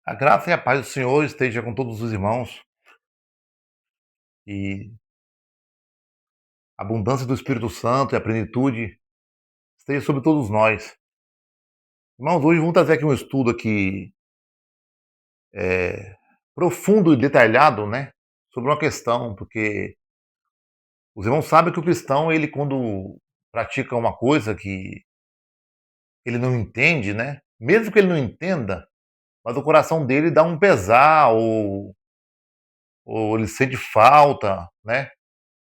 A graça e a paz do Senhor esteja com todos os irmãos e a abundância do Espírito Santo e a plenitude esteja sobre todos nós. Irmãos, hoje vamos trazer aqui um estudo aqui profundo e detalhado, né, sobre uma questão, porque os irmãos sabem que o cristão, ele quando pratica uma coisa que ele não entende, né, mesmo que ele não entenda, mas o coração dele dá um pesar ou ele sente falta, né,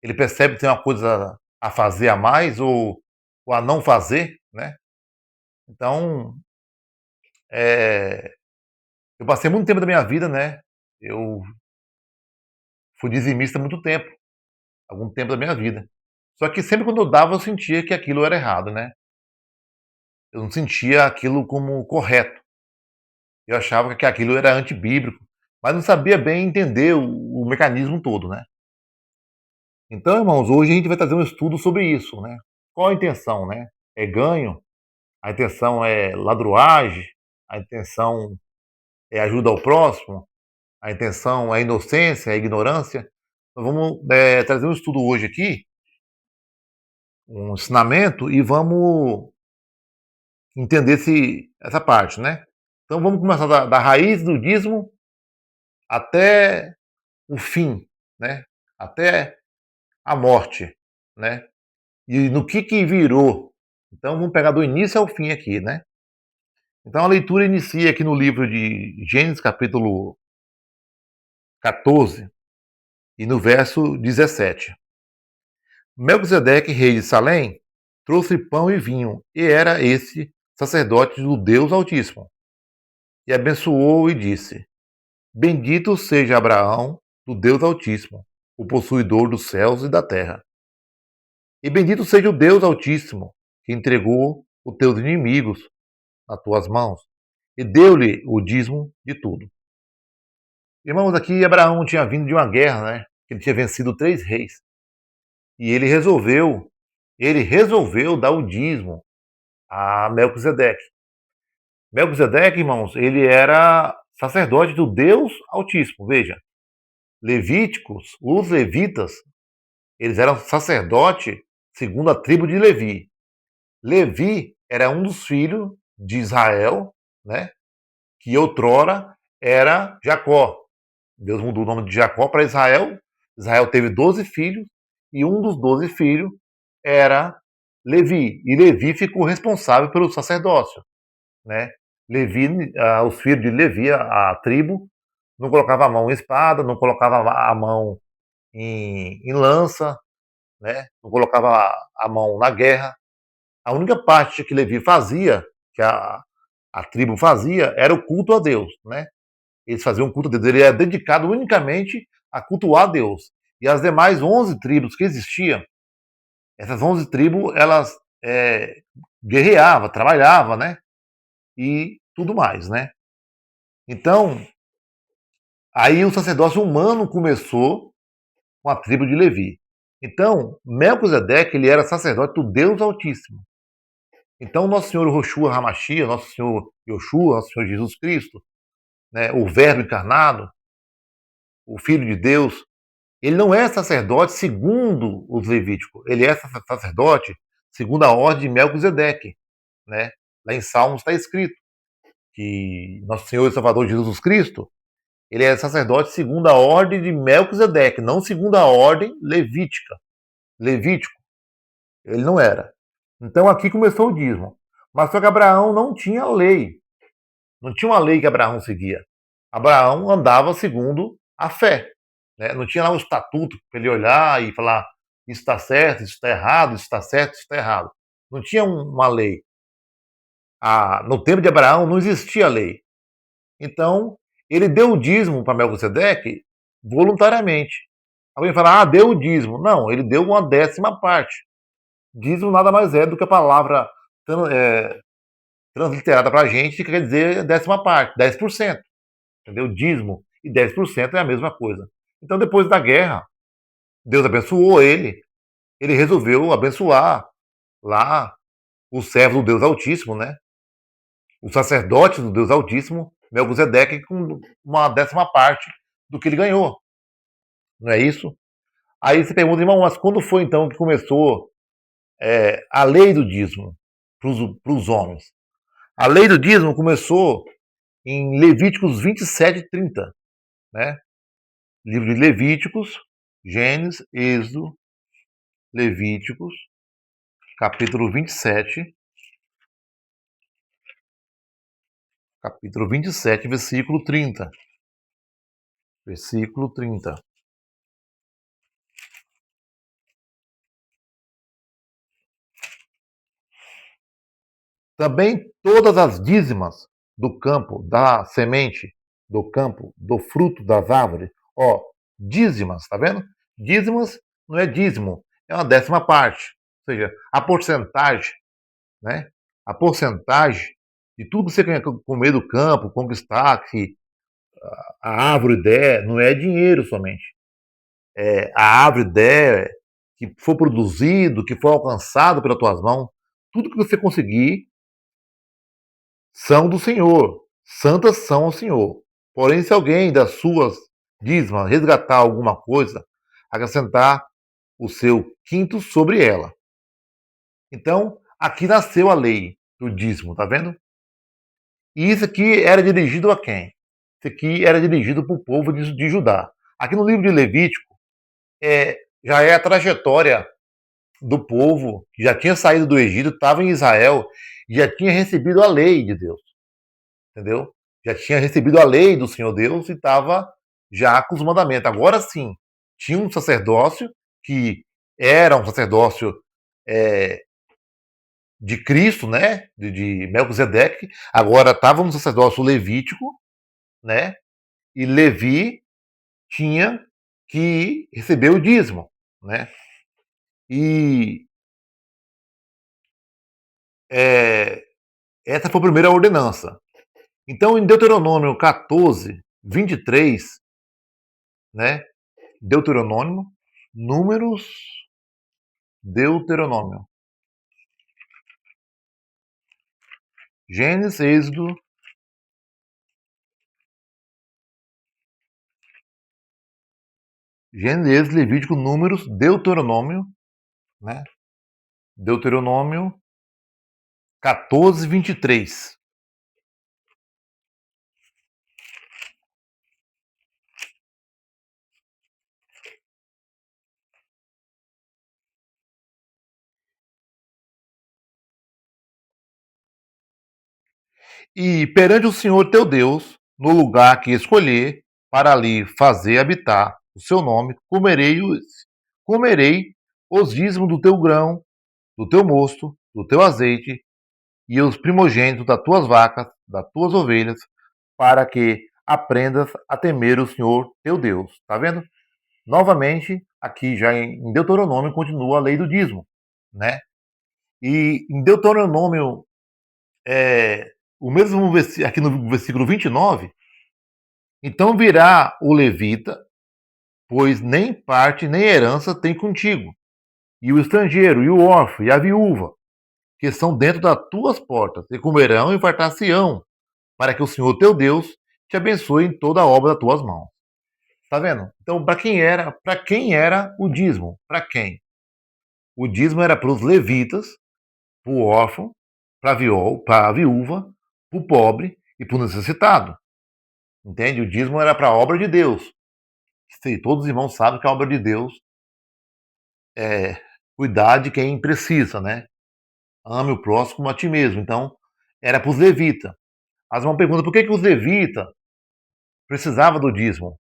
ele percebe que tem uma coisa a fazer a mais ou a não fazer, né? Então, eu passei muito tempo da minha vida, né? Eu fui dizimista há muito tempo, algum tempo da minha vida. Só que sempre quando eu dava, eu sentia que aquilo era errado, né? Eu não sentia aquilo como correto. Eu achava que aquilo era antibíblico, mas não sabia bem entender o mecanismo todo, né? Então, irmãos, hoje a gente vai trazer um estudo sobre isso, né? Qual a intenção, né? É ganho? A intenção é ladruagem? A intenção é ajuda ao próximo? A intenção é inocência, é ignorância? Então vamos trazer um estudo hoje aqui, um ensinamento, e vamos entender essa parte, né? Então vamos começar da raiz do dízimo até o fim, né? Até a morte, né? E no que virou. Então vamos pegar do início ao fim aqui, né? Então a leitura inicia aqui no livro de Gênesis, capítulo 14, e no verso 17. Melquisedeque, rei de Salém, trouxe pão e vinho, e era esse sacerdote do Deus Altíssimo. E abençoou e disse: Bendito seja Abraão, do Deus Altíssimo, o possuidor dos céus e da terra. E bendito seja o Deus Altíssimo, que entregou os teus inimigos nas tuas mãos, e deu-lhe o dízimo de tudo. Irmãos, aqui Abraão tinha vindo de uma guerra, né? Ele tinha vencido 3 reis. E ele resolveu dar o dízimo a Melquisedeque. Melquisedeque, irmãos, ele era sacerdote do Deus Altíssimo. Veja, os levitas, eles eram sacerdote segundo a tribo de Levi. Levi era um dos filhos de Israel, né? Que outrora era Jacó. Deus mudou o nome de Jacó para Israel. Israel teve 12 filhos e um dos 12 filhos era Levi. E Levi ficou responsável pelo sacerdócio, né? Levi, os filhos de Levi, a tribo, não colocava a mão em espada, não colocava a mão em lança, né? Não colocava a mão na guerra. A única parte que Levi fazia, que a tribo fazia, era o culto a Deus, né? Eles faziam um culto a Deus, ele era dedicado unicamente a cultuar a Deus. E as demais 11 tribos que existiam, essas 11 tribos, elas guerreavam, trabalhavam, né? E tudo mais, né? Então, aí o sacerdócio humano começou com a tribo de Levi. Então, Melquisedeque, ele era sacerdote do Deus Altíssimo. Então, nosso Senhor Yoshua Hamashia, nosso Senhor Yoshua, nosso Senhor Jesus Cristo, né, o Verbo encarnado, o Filho de Deus, ele não é sacerdote segundo os levíticos, ele é sacerdote segundo a ordem de Melquisedeque, né? Lá em Salmos está escrito que nosso Senhor e Salvador Jesus Cristo, ele é sacerdote segundo a ordem de Melquisedeque, não segundo a ordem levítica. Levítico, ele não era. Então aqui começou o dízimo. Mas só que Abraão não tinha lei. Não tinha uma lei que Abraão seguia. Abraão andava segundo a fé. Né? Não tinha lá um estatuto para ele olhar e falar isso está certo, isso está errado, isso está certo, isso está errado. Não tinha uma lei. No tempo de Abraão não existia lei. Então, ele deu o dízimo para Melquisedeque voluntariamente. Alguém fala, deu o dízimo. Não, ele deu uma 10ª parte. Dízimo nada mais é do que a palavra transliterada para a gente, que quer dizer 10ª parte, 10%. Entendeu? Dízimo e 10% é a mesma coisa. Então, depois da guerra, Deus abençoou ele. Ele resolveu abençoar lá os servos do Deus Altíssimo, né? Os sacerdotes do Deus Altíssimo Melquisedeque com uma 10ª parte do que ele ganhou. Não é isso? Aí você pergunta, irmão, mas quando foi então que começou a lei do dízimo para os homens? A lei do dízimo começou em Levíticos 27:30, né? Livro de Levíticos, Gênesis, Êxodo, Levíticos, capítulo 27, versículo 30. Versículo 30. Também todas as dízimas do campo, da semente, do campo, do fruto das árvores, ó, dízimas, tá vendo? Dízimas não é dízimo, é uma 10ª parte. Ou seja, a porcentagem, né? A porcentagem de tudo que você quer comer do campo, conquistar, que a árvore der, não é dinheiro somente. A árvore der, que for produzido, que for alcançado pelas tuas mãos, tudo que você conseguir são do Senhor, santas são ao Senhor. Porém, se alguém das suas dízimas resgatar alguma coisa, acrescentar o seu quinto sobre ela. Então, aqui nasceu a lei do dízimo, tá vendo? E isso aqui era dirigido a quem? Isso aqui era dirigido para o povo de Judá. Aqui no livro de Levítico, já é a trajetória do povo que já tinha saído do Egito, estava em Israel, e já tinha recebido a lei de Deus. Entendeu? Já tinha recebido a lei do Senhor Deus e estava já com os mandamentos. Agora sim, tinha um sacerdócio que era um sacerdócio de Cristo, né? De Melquisedeque. Agora estava no sacerdócio levítico, né? E Levi tinha que receber o dízimo, né? E essa foi a primeira ordenança. Então, em Deuteronômio 14:23, né? Deuteronômio, Números, Deuteronômio, Gênesis, Êxodo, Levítico, Números, Deuteronômio, né? Deuteronômio 14:23. E perante o Senhor teu Deus, no lugar que escolher, para ali fazer habitar o seu nome, comerei os dízimos do teu grão, do teu mosto, do teu azeite, e os primogênitos das tuas vacas, das tuas ovelhas, para que aprendas a temer o Senhor teu Deus. Tá vendo? Novamente, aqui já em Deuteronômio continua a lei do dízimo, né? E em Deuteronômio, o mesmo aqui no versículo 29, então virá o levita, pois nem parte nem herança tem contigo, e o estrangeiro, e o órfão, e a viúva, que são dentro das tuas portas, e comerão e fartar-se-ão, para que o Senhor teu Deus te abençoe em toda a obra das tuas mãos. Tá vendo? Então, para quem era? Para quem era o dízimo? Para quem? O dízimo era para os levitas, para o órfão, para a viúva, para o pobre e para o necessitado. Entende? O dízimo era para a obra de Deus. Todos os irmãos sabem que a obra de Deus é cuidar de quem precisa, né? Ame o próximo como a ti mesmo. Então, era para os levitas. Mas uma pergunta, por que os levitas precisavam do dízimo?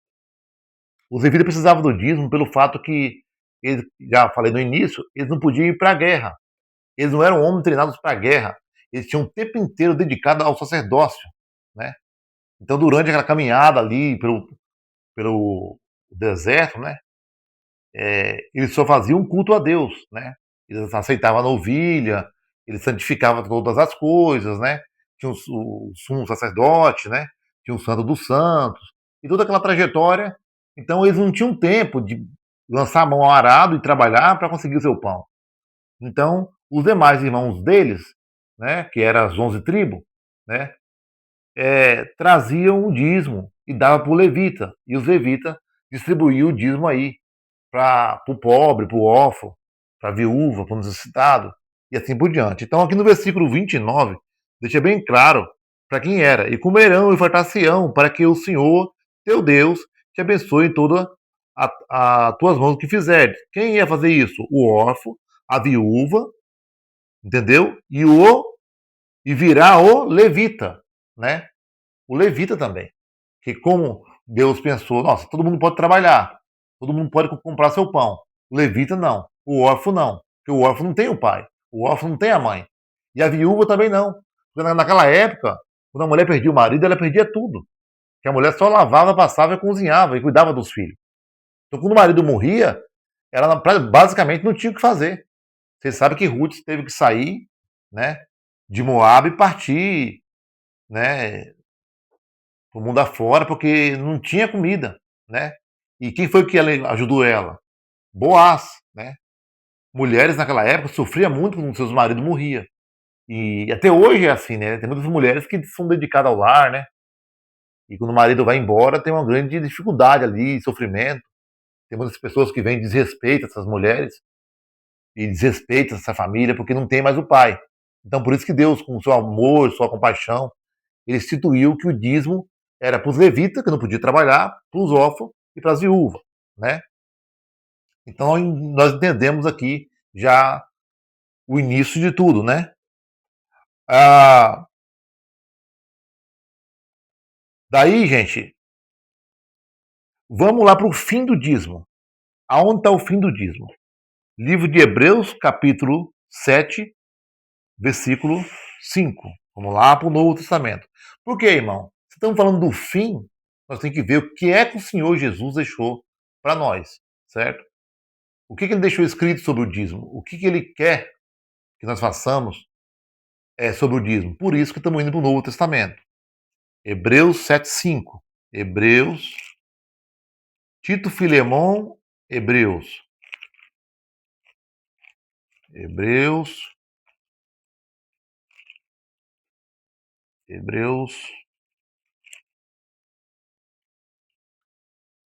Os levitas precisavam do dízimo pelo fato que, eles, já falei no início, eles não podiam ir para a guerra. Eles não eram homens treinados para a guerra. Eles tinham o tempo inteiro dedicado ao sacerdócio, né? Então, durante aquela caminhada ali pelo deserto, né? Eles só faziam um culto a Deus, né? Eles aceitavam a novilha, eles santificavam todas as coisas, né? Tinha o sumo sacerdote, né? Tinha o santo dos santos, e toda aquela trajetória. Então, eles não tinham tempo de lançar a mão ao arado e trabalhar para conseguir o seu pão. Então, os demais irmãos deles, né? Que eram as 11 tribos, né? traziam o dízimo e dava para o levita. E os levitas distribuíam o dízimo aí para o pobre, para o órfão, para a viúva, para o necessitado, e assim por diante. Então, aqui no versículo 29, deixa bem claro para quem era: e comerão e fartar-se-ão, para que o Senhor, teu Deus, te abençoe em toda a tuas mãos que fizeres. Quem ia fazer isso? O órfão, a viúva, entendeu? E virá o levita, né? O levita também. Que como Deus pensou, nossa, todo mundo pode trabalhar, todo mundo pode comprar seu pão. O levita não, o órfão não, porque o órfão não tem o pai, o órfão não tem a mãe. E a viúva também não. Porque naquela época, quando a mulher perdia o marido, ela perdia tudo. Porque a mulher só lavava, passava, cozinhava e cuidava dos filhos. Então quando o marido morria, ela basicamente não tinha o que fazer. Você sabe que Ruth teve que sair, né, de Moab e partir, né, para o mundo afora, porque não tinha comida, né? E quem foi que ajudou ela? Boaz, né? Mulheres naquela época sofriam muito quando seus maridos morriam. E até hoje é assim, né? Tem muitas mulheres que são dedicadas ao lar, né? E quando o marido vai embora, tem uma grande dificuldade ali, sofrimento. Tem muitas pessoas que vêm e desrespeitam essas mulheres e desrespeitam essa família porque não tem mais o pai. Então, por isso que Deus, com seu amor, sua compaixão, ele instituiu que o dízimo era para os levitas, que não podiam trabalhar, para os órfãos e para as viúvas, né? Então nós entendemos aqui já o início de tudo, né? Ah, daí, gente, vamos lá para o fim do dízimo. Aonde está o fim do dízimo? Livro de Hebreus, capítulo 7, versículo 5. Vamos lá para o Novo Testamento. Por quê, irmão? Se estamos falando do fim, nós temos que ver o que é que o Senhor Jesus deixou para nós, certo? O que ele deixou escrito sobre o dízimo? O que ele quer que nós façamos sobre o dízimo? Por isso que estamos indo para o Novo Testamento. Hebreus 7,5. Hebreus, Tito, Filemon, Hebreus. Hebreus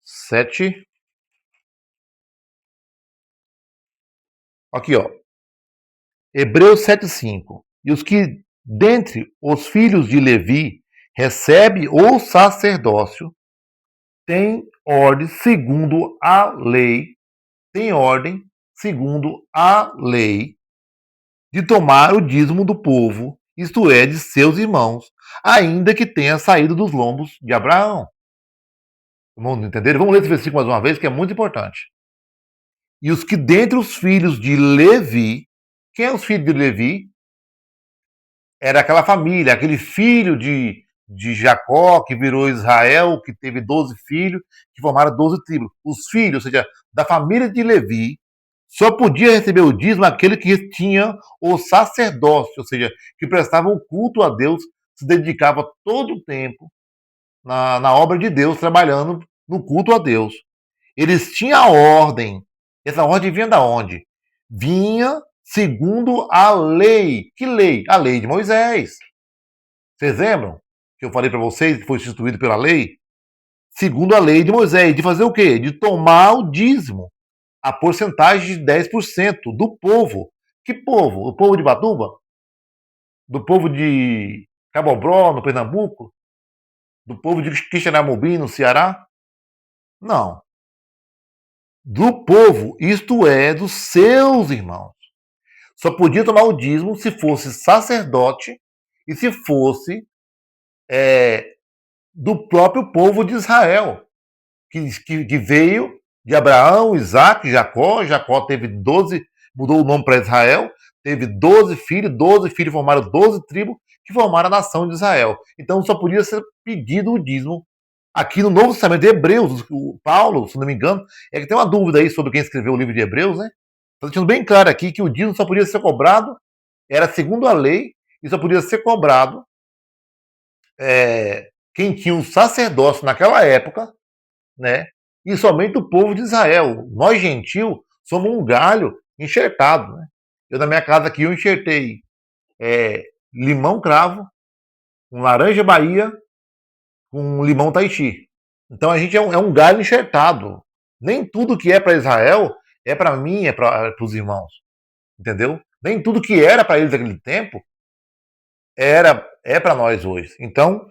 7. Aqui, ó. Hebreus 7,5. E os que dentre os filhos de Levi recebe o sacerdócio tem ordem segundo a lei, tem ordem segundo a lei de tomar o dízimo do povo, isto é, de seus irmãos, ainda que tenha saído dos lombos de Abraão. Vamos entender? Vamos ler esse versículo mais uma vez, que é muito importante. E os que dentre os filhos de Levi, quem é os filhos de Levi? Era aquela família, aquele filho de Jacó, que virou Israel, que teve 12 filhos, que formaram 12 tribos. Os filhos, ou seja, da família de Levi, só podia receber o dízimo aquele que tinha o sacerdócio, ou seja, que prestava o culto a Deus, se dedicava todo o tempo na obra de Deus, trabalhando no culto a Deus. Eles tinham a ordem. Essa ordem vinha da onde? Vinha segundo a lei. Que lei? A lei de Moisés. Vocês lembram que eu falei para vocês que foi instituído pela lei? Segundo a lei de Moisés, de fazer o quê? De tomar o dízimo, a porcentagem de 10% do povo. Que povo? O povo de Batuba? Do povo de Cabobró, no Pernambuco? Do povo de Quixeramobim, no Ceará? Não. Do povo, isto é, dos seus irmãos. Só podia tomar o dízimo se fosse sacerdote e se fosse do próprio povo de Israel, que veio de Abraão, Isaac, Jacó. Jacó teve 12, mudou o nome para Israel, teve 12 filhos formaram 12 tribos que formaram a nação de Israel. Então só podia ser pedido o dízimo. Aqui no Novo Testamento de Hebreus, o Paulo, se não me engano, é que tem uma dúvida aí sobre quem escreveu o livro de Hebreus, né? Está deixando bem claro aqui que o dízimo só podia ser cobrado, era segundo a lei, e só podia ser cobrado quem tinha um sacerdócio naquela época, né? E somente o povo de Israel. Nós, gentil, somos um galho enxertado, né? Eu, na minha casa aqui, eu enxertei limão cravo, com laranja Bahia, com limão Tahiti. Então a gente é um galho enxertado. Nem tudo que é para Israel é para mim, é para os irmãos. Entendeu? Nem tudo que era para eles naquele tempo é para nós hoje. Então,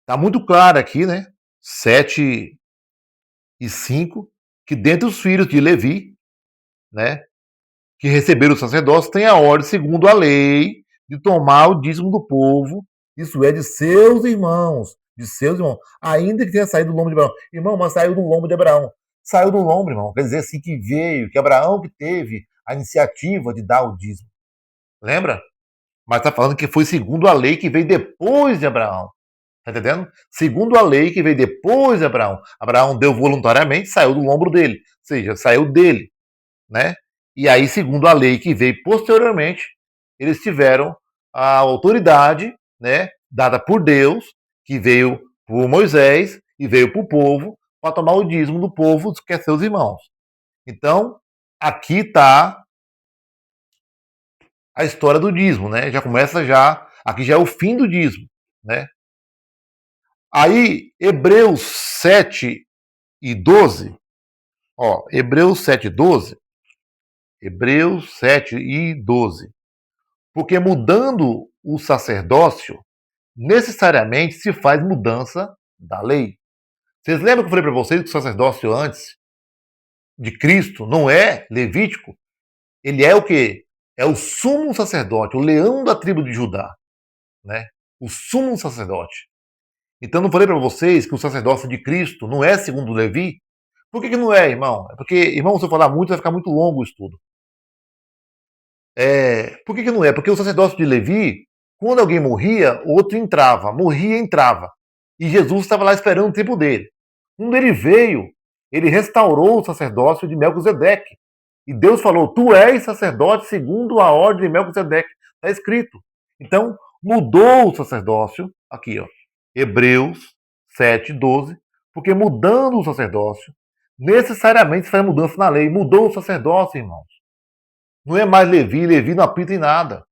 tá muito claro aqui, né? 7:5, que dentre os filhos de Levi, né, que receberam o sacerdócio, tem a ordem, segundo a lei, de tomar o dízimo do povo, isso é, de seus irmãos, ainda que tenha saído do lombo de Abraão. Irmão, mas saiu do lombo de Abraão. Saiu do lombo, irmão, quer dizer assim que veio, que Abraão que teve a iniciativa de dar o dízimo. Lembra? Mas está falando que foi segundo a lei que veio depois de Abraão. Tá entendendo? Segundo a lei que veio depois de Abraão. Abraão deu voluntariamente, saiu do ombro dele. Ou seja, saiu dele, né? E aí, segundo a lei que veio posteriormente, eles tiveram a autoridade, né, dada por Deus, que veio por Moisés e veio para o povo, para tomar o dízimo do povo, que é seus irmãos. Então, aqui está a história do dízimo, né? Já começa já, aqui já é o fim do dízimo, né? Aí, Hebreus 7:12, ó, Hebreus 7:12, Hebreus 7:12, porque mudando o sacerdócio, necessariamente se faz mudança da lei. Vocês lembram que eu falei para vocês que o sacerdócio antes de Cristo não é levítico? Ele é o quê? É o sumo sacerdote, o leão da tribo de Judá, né? O sumo sacerdote. Então não falei para vocês que o sacerdócio de Cristo não é segundo Levi? Por que não é, irmão? É porque, irmão, se eu falar muito, vai ficar muito longo o estudo. Por que não é? Porque o sacerdócio de Levi, quando alguém morria, o outro entrava. Morria, entrava. E Jesus estava lá esperando o tempo dele. Quando ele veio, ele restaurou o sacerdócio de Melquisedeque. E Deus falou: Tu és sacerdote segundo a ordem de Melquisedeque. Está escrito. Então, mudou o sacerdócio, aqui, ó, Hebreus 7:12, porque mudando o sacerdócio, necessariamente se faz mudança na lei. Mudou o sacerdócio, irmãos. Não é mais Levi, Levi não apita em nada.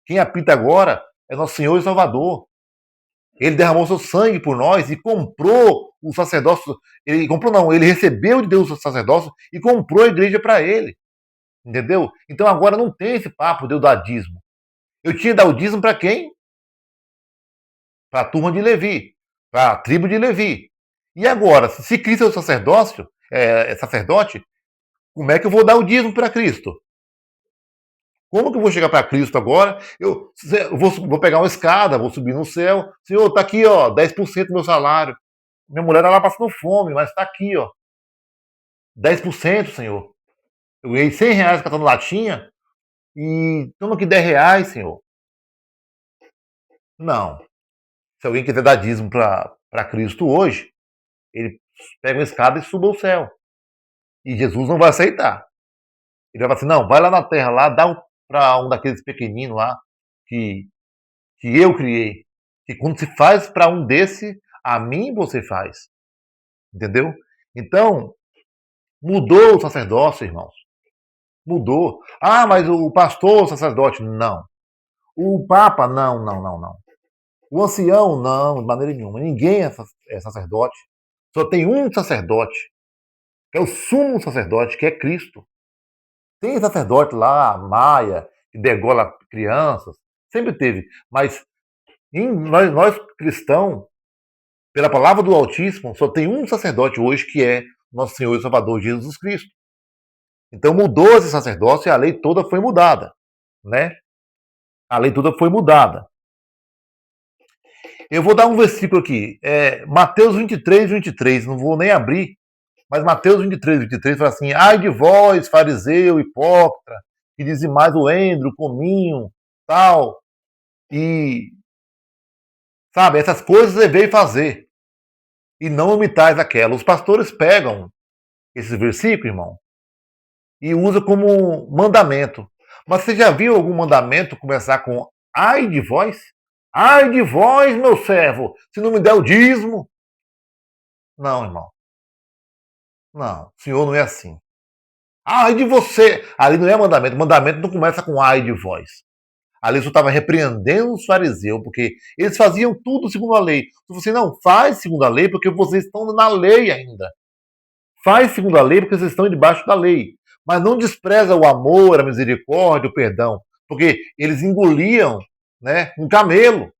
Quem apita agora é nosso Senhor e Salvador. Ele derramou seu sangue por nós e comprou o sacerdócio. Ele comprou, não, ele recebeu de Deus o sacerdócio e comprou a igreja para ele. Entendeu? Então agora não tem esse papo de eu dar dízimo. Eu tinha que dar o dízimo para quem? Para a turma de Levi, para a tribo de Levi. E agora, se Cristo é o sacerdócio, é sacerdote, como é que eu vou dar o dízimo para Cristo? Como que eu vou chegar para Cristo agora? Eu vou pegar uma escada, vou subir no céu. Senhor, tá aqui, ó, 10% do meu salário. Minha mulher tá lá passando fome, mas tá aqui, ó. 10%, Senhor. Eu ganhei R$ 100 catando latinha e toma aqui R$ 10, Senhor. Não. Se alguém quiser dar dízimo para Cristo hoje, ele pega uma escada e suba ao céu. E Jesus não vai aceitar. Ele vai falar assim, não, vai lá na terra, lá, dá para um daqueles pequeninos lá, que que eu criei. Que quando se faz para um desse, a mim você faz. Entendeu? Então, mudou o sacerdócio, irmãos. Mudou. Ah, mas o pastor, o sacerdote, não. O papa, não, não, não, não. O ancião, não, de maneira nenhuma. Ninguém é sacerdote. Só tem um sacerdote, que é o sumo sacerdote, que é Cristo. Tem sacerdote lá, Maia, que degola crianças. Sempre teve. Mas nós cristãos, pela palavra do Altíssimo, só tem um sacerdote hoje que é nosso Senhor e Salvador Jesus Cristo. Então mudou esse sacerdócio e a lei toda foi mudada, né? A lei toda foi mudada. Eu vou dar um versículo aqui, Mateus 23:23, não vou nem abrir, mas Mateus 23:23 fala assim: ai de vós, fariseu, hipócrita, que dizimais o endro, o cominho, tal, e, sabe, essas coisas você veio fazer, e não omitais aquela. Os pastores pegam esse versículo, irmão, e usa como mandamento. Mas você já viu algum mandamento começar com ai de vós? Ai de vós, meu servo, se não me der o dízimo. Não, irmão. Não, o Senhor não é assim. Ai de você. Ali não é mandamento. Mandamento não começa com ai de vós. Ali só estava repreendendo os fariseus, porque eles faziam tudo segundo a lei. Você não faz segundo a lei porque vocês estão na lei ainda. Faz segundo a lei porque vocês estão debaixo da lei. Mas não despreza o amor, a misericórdia, o perdão. Porque eles engoliam, né, um camelo,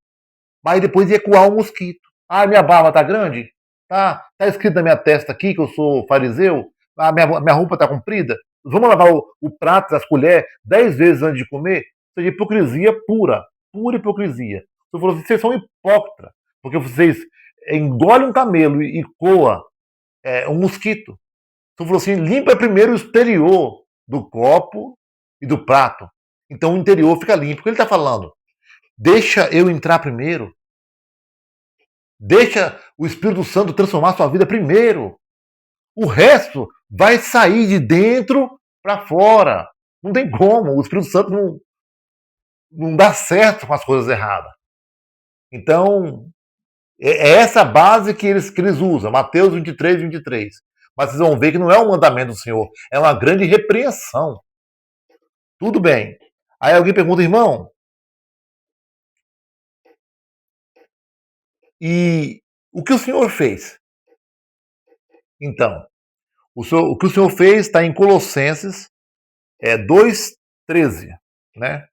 mas depois ia coar um mosquito. Ah, minha barba tá grande? Tá escrito na minha testa aqui que eu sou fariseu? Ah, minha roupa tá comprida? Vamos lavar o prato, as colheres 10 vezes antes de comer? Ou seja, hipocrisia pura. Pura hipocrisia. Você falou assim, vocês são hipócritas, porque vocês engolem um camelo e coa um mosquito. Você falou assim, limpa primeiro o exterior do copo e do prato. Então o interior fica limpo. O que ele está falando? Deixa eu entrar primeiro. Deixa o Espírito Santo transformar a sua vida primeiro. O resto vai sair de dentro para fora. Não tem como. O Espírito Santo não dá certo com as coisas erradas. Então, é essa base que eles usam. Mateus 23, 23. Mas vocês vão ver que não é um mandamento do Senhor. É uma grande repreensão. Tudo bem. Aí alguém pergunta, irmão, e o que o Senhor fez? Então, o que o Senhor fez está em Colossenses 2,13, né?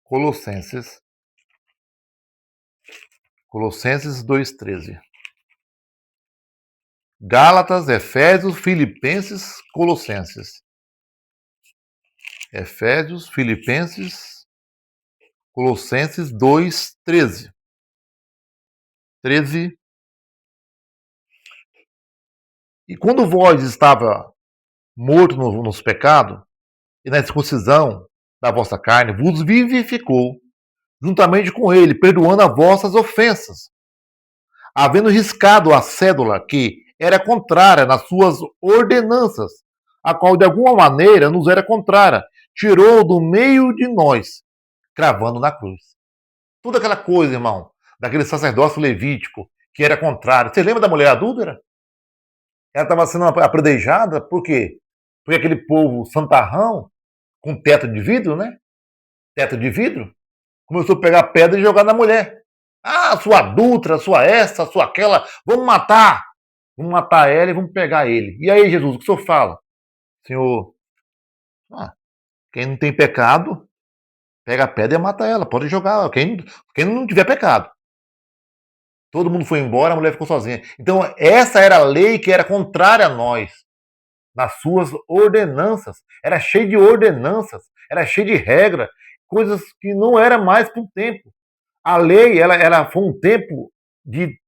Colossenses 2,13. Gálatas, Efésios, Filipenses, Colossenses. Efésios, Filipenses, Colossenses 2,13. 13. E quando vós estava morto nos pecados e na circuncisão da vossa carne, vos vivificou juntamente com ele, perdoando as vossas ofensas, havendo riscado a cédula que era contrária nas suas ordenanças, a qual de alguma maneira nos era contrária, tirou do meio de nós, cravando na cruz. Toda aquela coisa, irmão, daquele sacerdócio levítico que era contrário. Você lembra da mulher adúltera? Ela estava sendo apredejada, por quê? Porque aquele povo santarrão, com teto de vidro, né? Teto de vidro, começou a pegar pedra e jogar na mulher. Ah, sua adulta, sua essa, sua aquela, vamos matar. Vamos matar ela e vamos pegar ele. E aí, Jesus, o que o senhor fala? Senhor, quem não tem pecado, pega a pedra e mata ela. Pode jogar. Quem não tiver pecado. Todo mundo foi embora, a mulher ficou sozinha. Então, essa era a lei que era contrária a nós. Nas suas ordenanças. Era cheio de ordenanças. Era cheio de regra. Coisas que não era mais para o tempo. A lei, ela foi um tempo de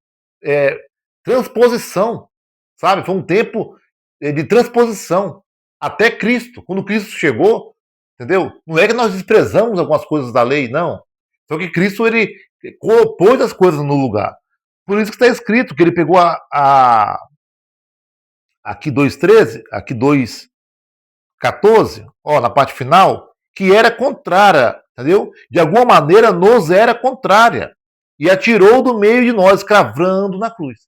transposição, sabe? Foi um tempo de transposição até Cristo. Quando Cristo chegou, entendeu? Não é que nós desprezamos algumas coisas da lei, não. Só que Cristo, ele pôs as coisas no lugar. Por isso que está escrito que ele pegou aqui 2,13, aqui 2,14, ó, na parte final, que era contrária, entendeu? De alguma maneira nos era contrária. E atirou do meio de nós, cravando na cruz.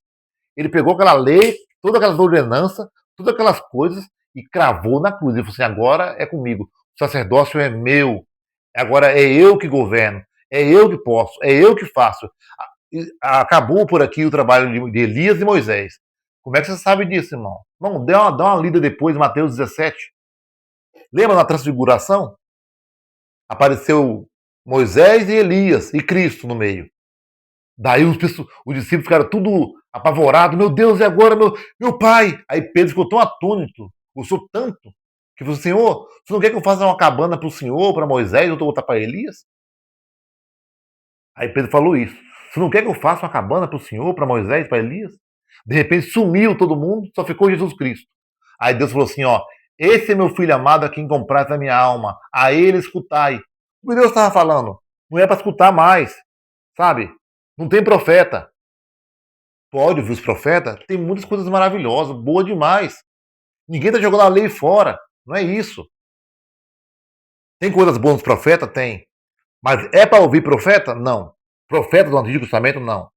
Ele pegou aquela lei, todas aquelas ordenanças, todas aquelas coisas e cravou na cruz. Ele falou assim, agora é comigo. O sacerdócio é meu. Agora é eu que governo. É eu que posso. É eu que faço. Acabou por aqui o trabalho de Elias e Moisés. Como é que você sabe disso, irmão? Irmão, dá uma lida depois, Mateus 17. Lembra na transfiguração? Apareceu Moisés e Elias e Cristo no meio. Daí os discípulos ficaram tudo apavorados. Meu Deus, e agora meu pai? Aí Pedro ficou tão atônito, gostou tanto, que falou, Senhor, você não quer que eu faça uma cabana para o Senhor, para Moisés, ou outra para Elias? Aí Pedro falou isso. Você não quer que eu faça uma cabana para o Senhor, para Moisés, para Elias? De repente sumiu todo mundo, só ficou Jesus Cristo. Aí Deus falou assim, ó, esse é meu filho amado a quem comprais a minha alma, a ele escutai. O que Deus estava falando? Não é para escutar mais, sabe? Não tem profeta. Pode ouvir os profetas? Tem muitas coisas maravilhosas, boa demais. Ninguém está jogando a lei fora. Não é isso. Tem coisas boas nos profetas? Tem. Mas é para ouvir profeta? Não. Profeta do Antigo Testamento? Não.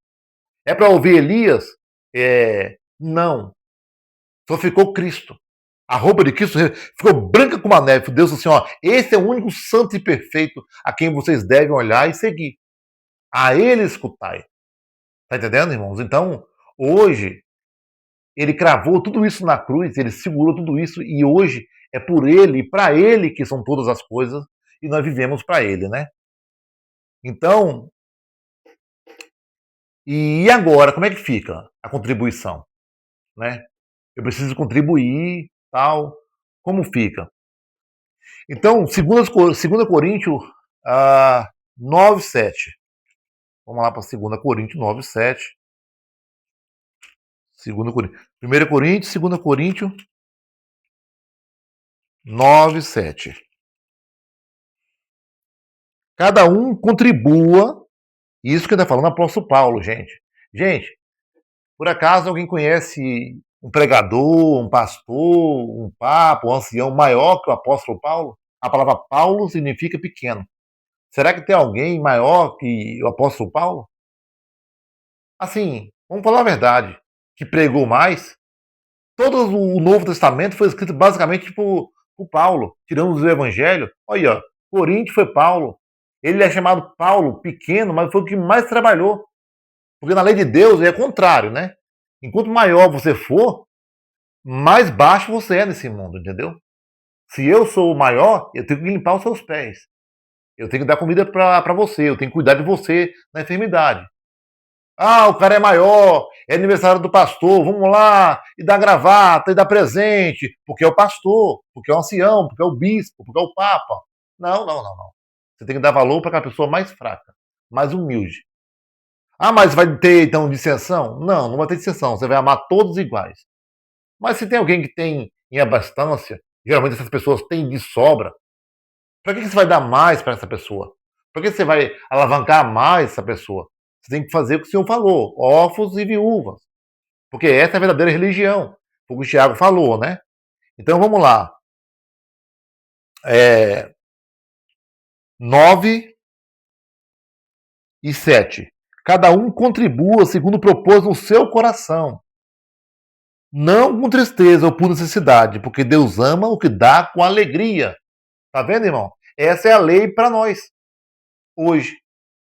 É para ouvir Elias? Não. Só ficou Cristo. A roupa de Cristo ficou branca como a neve. Deus disse assim, ó, esse é o único santo e perfeito a quem vocês devem olhar e seguir. A ele escutai. Tá entendendo, irmãos? Então, hoje, ele cravou tudo isso na cruz, ele segurou tudo isso e hoje é por ele e para ele que são todas as coisas e nós vivemos para ele, né? Então, e agora, como é que fica a contribuição, né? Eu preciso contribuir, tal, como fica? Então, 2 Coríntios 9:7. Vamos lá para 2 Coríntios 9:7. 2 Coríntios. 1 Coríntios, 2 Coríntios 9:7. Cada um contribua. Isso que está falando o apóstolo Paulo, gente. Gente, por acaso alguém conhece um pregador, um pastor, um papa, um ancião maior que o apóstolo Paulo? A palavra Paulo significa pequeno. Será que tem alguém maior que o apóstolo Paulo? Assim, vamos falar a verdade, que pregou mais. Todo o Novo Testamento foi escrito basicamente por Paulo, tirando o Evangelho. Olha, ó, Coríntios foi Paulo. Ele é chamado Paulo, pequeno, mas foi o que mais trabalhou. Porque na lei de Deus é o contrário, né? Enquanto maior você for, mais baixo você é nesse mundo, entendeu? Se eu sou o maior, eu tenho que limpar os seus pés. Eu tenho que dar comida para você, eu tenho que cuidar de você na enfermidade. Ah, o cara é maior, é aniversário do pastor, vamos lá, e dá gravata, e dá presente, porque é o pastor, porque é o ancião, porque é o bispo, porque é o papa. Não, não, não, não. Você tem que dar valor para aquela pessoa mais fraca, mais humilde. Ah, mas vai ter então dissensão? Não, não vai ter dissensão, você vai amar todos iguais. Mas se tem alguém que tem em abastância, geralmente essas pessoas têm de sobra, para que você vai dar mais para essa pessoa? Para que você vai alavancar mais essa pessoa? Você tem que fazer o que o Senhor falou, órfãos e viúvas. Porque essa é a verdadeira religião. Foi o que o Tiago falou, né? Então vamos lá. 9 e 7. Cada um contribua segundo propôs no seu coração. Não com tristeza ou por necessidade, porque Deus ama o que dá com alegria. Tá vendo, irmão? Essa é a lei para nós. Hoje.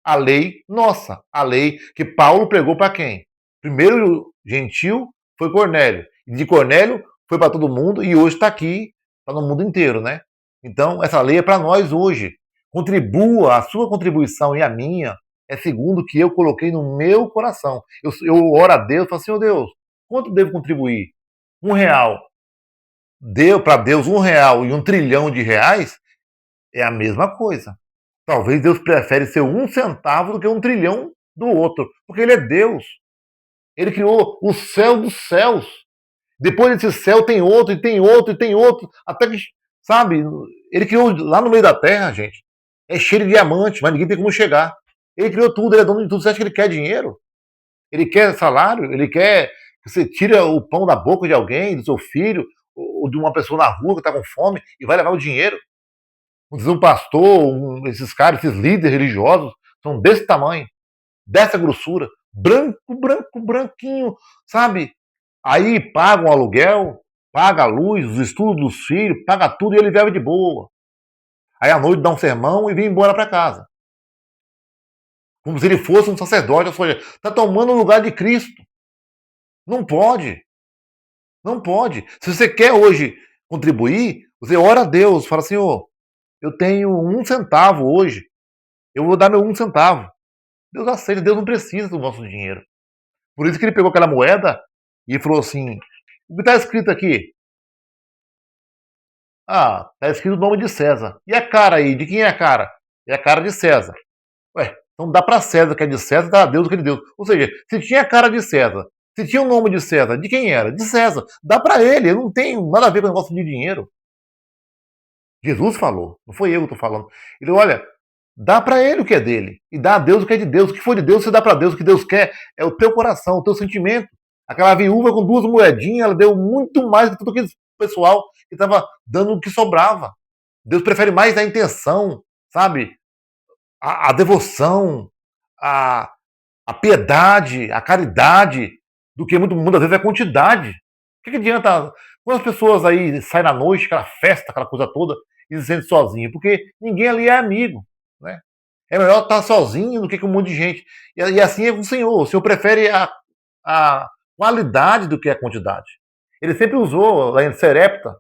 A lei nossa. A lei que Paulo pregou para quem? Primeiro gentil foi Cornélio. E de Cornélio foi para todo mundo e hoje está aqui, está no mundo inteiro, né? Então, essa lei é para nós hoje. Contribua, a sua contribuição e a minha é segundo o que eu coloquei no meu coração. Eu oro a Deus e falo, Senhor Deus, quanto devo contribuir? R$ 1. Deu para Deus R$ 1 e 1 trilhão de reais? É a mesma coisa. Talvez Deus prefere ser 1 centavo do que 1 trilhão do outro, porque Ele é Deus. Ele criou o céu dos céus. Depois desse céu tem outro, e tem outro, e tem outro, até que, sabe, Ele criou lá no meio da terra, gente. É cheio de diamante, mas ninguém tem como chegar. Ele criou tudo, Ele é dono de tudo. Você acha que Ele quer dinheiro? Ele quer salário? Ele quer que você tire o pão da boca de alguém, do seu filho, ou de uma pessoa na rua que está com fome e vai levar o dinheiro? Um pastor, esses caras, esses líderes religiosos, são desse tamanho, dessa grossura, branco, branco, branquinho, sabe? Aí paga um aluguel, paga a luz, os estudos dos filhos, paga tudo e ele vive de boa. Aí à noite dá um sermão e vem embora para casa. Como se ele fosse um sacerdote, ou seja, está tomando o lugar de Cristo. Não pode. Não pode. Se você quer hoje contribuir, você ora a Deus, fala, Senhor, eu tenho 1 centavo hoje, eu vou dar meu 1 centavo. Deus aceita, Deus não precisa do nosso dinheiro. Por isso que ele pegou aquela moeda e falou assim: o que está escrito aqui? Ah, está escrito o nome de César. E a cara aí? De quem é a cara? É a cara de César. Ué, então dá para César que é de César, dá a Deus o que é de Deus. Ou seja, se tinha a cara de César, se tinha o nome de César, de quem era? De César. Dá para ele, eu não tenho nada a ver com o negócio de dinheiro. Jesus falou, não foi eu que estou falando. Ele, olha, dá para ele o que é dele. E dá a Deus o que é de Deus. O que for de Deus, você dá para Deus. O que Deus quer é o teu coração, o teu sentimento. Aquela viúva com 2 moedinhas, ela deu muito mais do que todo aquele pessoal que estava dando o que sobrava. Deus prefere mais a intenção, sabe? A devoção, a, a piedade, a caridade, do que muitas vezes a quantidade. O que adianta Quantas pessoas aí saem na noite, aquela festa, aquela coisa toda, e se sentem sozinho? Porque ninguém ali é amigo, né? É melhor estar sozinho do que com um monte de gente. E assim é com o Senhor. O Senhor prefere a qualidade do que a quantidade. Ele sempre usou lá em Serepta,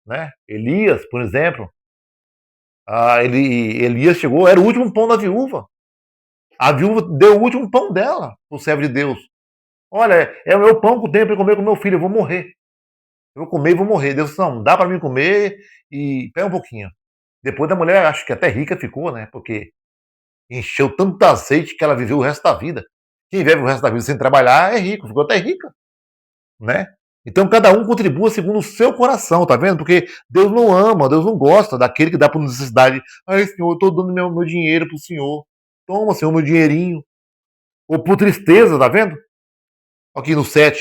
né? Elias, por exemplo. Elias chegou, era o último pão da viúva. A viúva deu o último pão dela, o servo de Deus. Olha, é o meu pão que eu tenho para comer com meu filho, eu vou morrer. Eu vou comer e vou morrer. Deus disse, não, dá para mim comer e pega um pouquinho. Depois da mulher, acho que até rica ficou, né? Porque encheu tanto azeite que ela viveu o resto da vida. Quem vive o resto da vida sem trabalhar é rico, ficou até rica, né? Então cada um contribua segundo o seu coração, tá vendo? Porque Deus não ama, Deus não gosta daquele que dá por necessidade. Ai, Senhor, eu tô dando meu dinheiro pro Senhor. Toma, Senhor, meu dinheirinho. Ou por tristeza, tá vendo? Aqui no 7.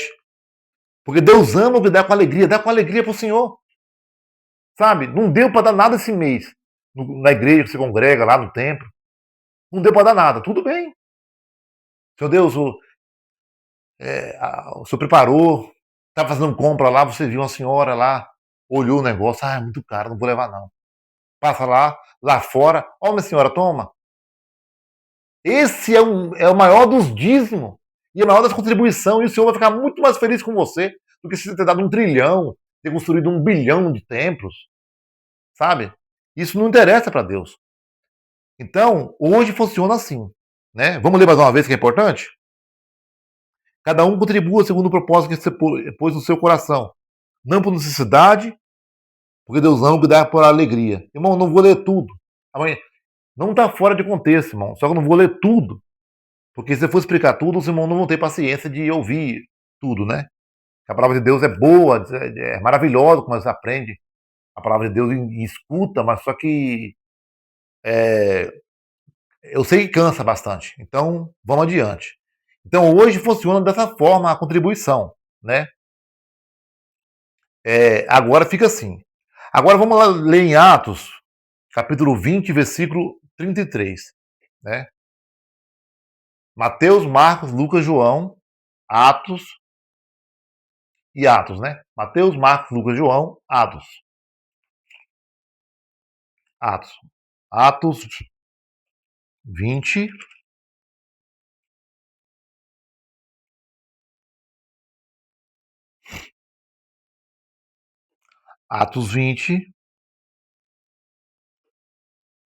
Porque Deus ama o que dá com alegria pro Senhor. Sabe? Não deu para dar nada esse mês. Na igreja que você congrega, lá no templo. Não deu para dar nada. Tudo bem. Senhor Deus, o senhor preparou, estava fazendo compra lá, você viu uma senhora lá, olhou o negócio, é muito caro, não vou levar não. Passa lá fora, ó minha senhora, toma. Esse é o maior dos dízimos e a maior das contribuições, e o Senhor vai ficar muito mais feliz com você do que se você ter dado 1 trilhão, ter construído 1 bilhão de templos, sabe? Isso não interessa para Deus. Então, hoje funciona assim, né? Vamos ler mais uma vez que é importante? Cada um contribua segundo o propósito que você pôs no seu coração. Não por necessidade, porque Deus ama que dá por alegria. Irmão, não vou ler tudo. Amanhã, não está fora de contexto, irmão. Só que eu não vou ler tudo. Porque se eu for explicar tudo, os irmãos não vão ter paciência de ouvir tudo, né? A palavra de Deus é boa, é maravilhosa como você aprende a palavra de Deus e escuta, mas só que eu sei que cansa bastante. Então, vamos adiante. Então, hoje funciona dessa forma a contribuição, né? Agora fica assim. Agora vamos lá ler em Atos, capítulo 20, versículo 33, né? Mateus, Marcos, Lucas, João, Atos e Atos, né? Mateus, Marcos, Lucas, João, Atos. Atos. Atos 20. Atos 20,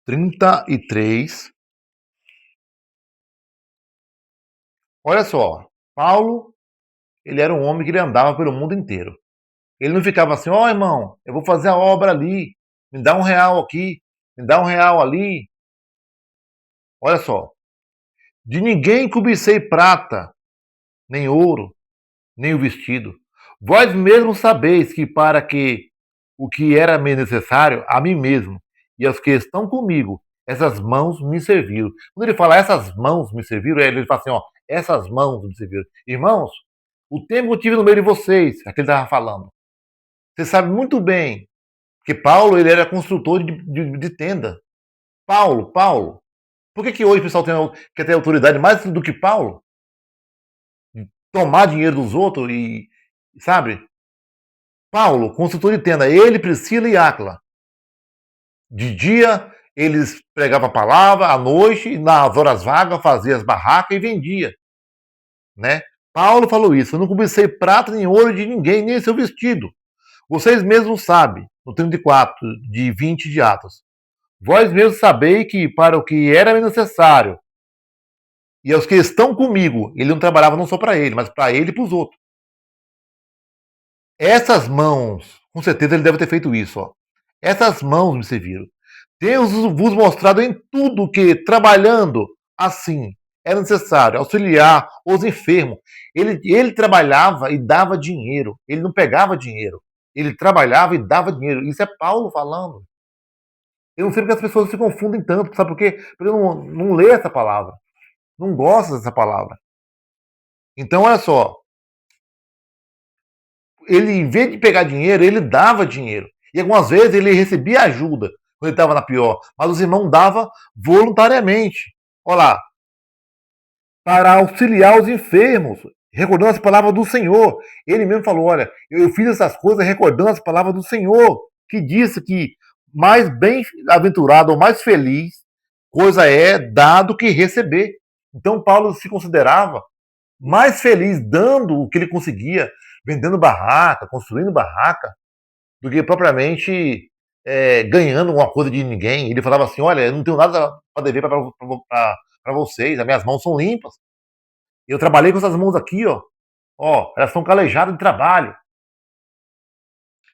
33. Olha só, Paulo, ele era um homem que ele andava pelo mundo inteiro. Ele não ficava assim, ó irmão, eu vou fazer a obra ali, me dá R$ 1 aqui, me dá R$ 1 ali. Olha só, de ninguém cobicei prata, nem ouro, nem o vestido. Vós mesmos sabeis que para que o que era me necessário, a mim mesmo e aos que estão comigo, essas mãos me serviram. Quando ele fala essas mãos me serviram, ele fala assim, ó, essas mãos me serviram. Irmãos, o tempo que eu tive no meio de vocês, é que ele estava falando. Você sabe muito bem que Paulo ele era construtor de tenda. Paulo. Por que hoje o pessoal quer ter autoridade mais do que Paulo? Tomar dinheiro dos outros e, sabe? Paulo, construtor de tenda, ele, Priscila e Áquila. De dia, eles pregavam a palavra, à noite, nas horas vagas, fazia as barracas e vendia. Né? Paulo falou isso, eu não cobicei prata nem ouro de ninguém, nem seu vestido. Vocês mesmos sabem, no 34, de 20 de Atos. Vós mesmos sabeis que para o que era necessário, e aos que estão comigo, ele não trabalhava não só para ele, mas para ele e para os outros. Essas mãos, com certeza ele deve ter feito isso, ó. Essas mãos me serviram. Deus vos mostrado em tudo que, trabalhando assim, era necessário auxiliar os enfermos. Ele trabalhava e dava dinheiro. Ele não pegava dinheiro. Ele trabalhava e dava dinheiro. Isso é Paulo falando. Eu não sei porque as pessoas se confundem tanto. Sabe por quê? Porque não lê essa palavra. Não gosta dessa palavra. Então, olha só. Ele, em vez de pegar dinheiro, ele dava dinheiro. E algumas vezes ele recebia ajuda quando ele estava na pior. Mas os irmãos davam voluntariamente. Olha lá. Para auxiliar os enfermos. recordando as palavras do Senhor. Ele mesmo falou: olha, eu fiz essas coisas recordando as palavras do Senhor, que disse que mais bem-aventurado ou mais feliz coisa é dar do que receber. Então Paulo se considerava mais feliz dando o que ele conseguia, vendendo barraca, construindo barraca, do que propriamente ganhando alguma coisa de ninguém. Ele falava assim: olha, eu não tenho nada para dever para vocês, as minhas mãos são limpas. Eu trabalhei com essas mãos aqui, ó, elas são calejadas de trabalho.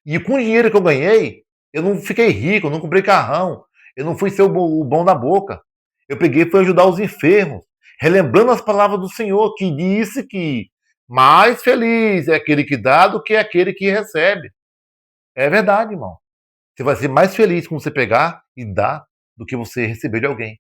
E com o dinheiro que eu ganhei, eu não fiquei rico, eu não comprei carrão, eu não fui ser o bom da boca. Eu peguei e fui ajudar os enfermos, relembrando as palavras do Senhor, que disse que mais feliz é aquele que dá do que aquele que recebe. É verdade, irmão. Você vai ser mais feliz quando você pegar e dar do que você receber de alguém.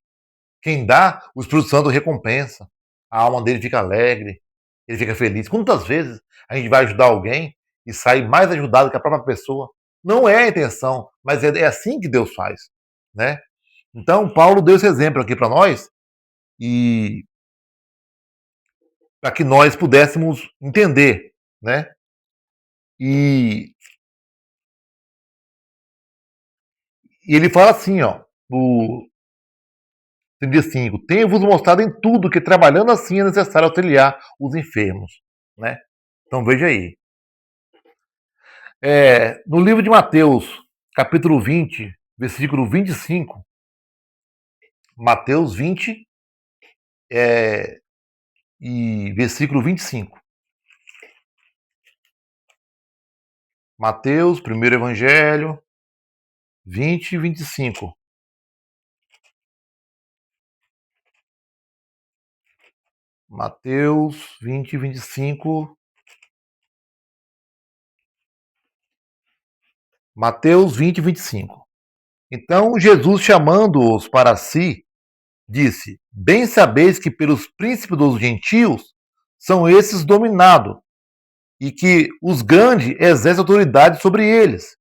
Quem dá, o Espírito Santo recompensa. A alma dele fica alegre, ele fica feliz. Quantas vezes a gente vai ajudar alguém e sai mais ajudado que a própria pessoa? Não é a intenção, mas é assim que Deus faz, né? Então, Paulo deu esse exemplo aqui para nós e para que nós pudéssemos entender, né? E, e ele fala assim, ó, no 35, tenho-vos mostrado em tudo que trabalhando assim é necessário auxiliar os enfermos, né? Então veja aí. No livro de Mateus, capítulo 20, versículo 25, Mateus 20 e versículo 25. Mateus, primeiro evangelho, 20 e 25. Mateus 20 e 25. Mateus 20 e 25. Então Jesus, chamando-os para si, disse: bem sabeis que pelos príncipes dos gentios são esses dominados, e que os grandes exercem autoridade sobre eles.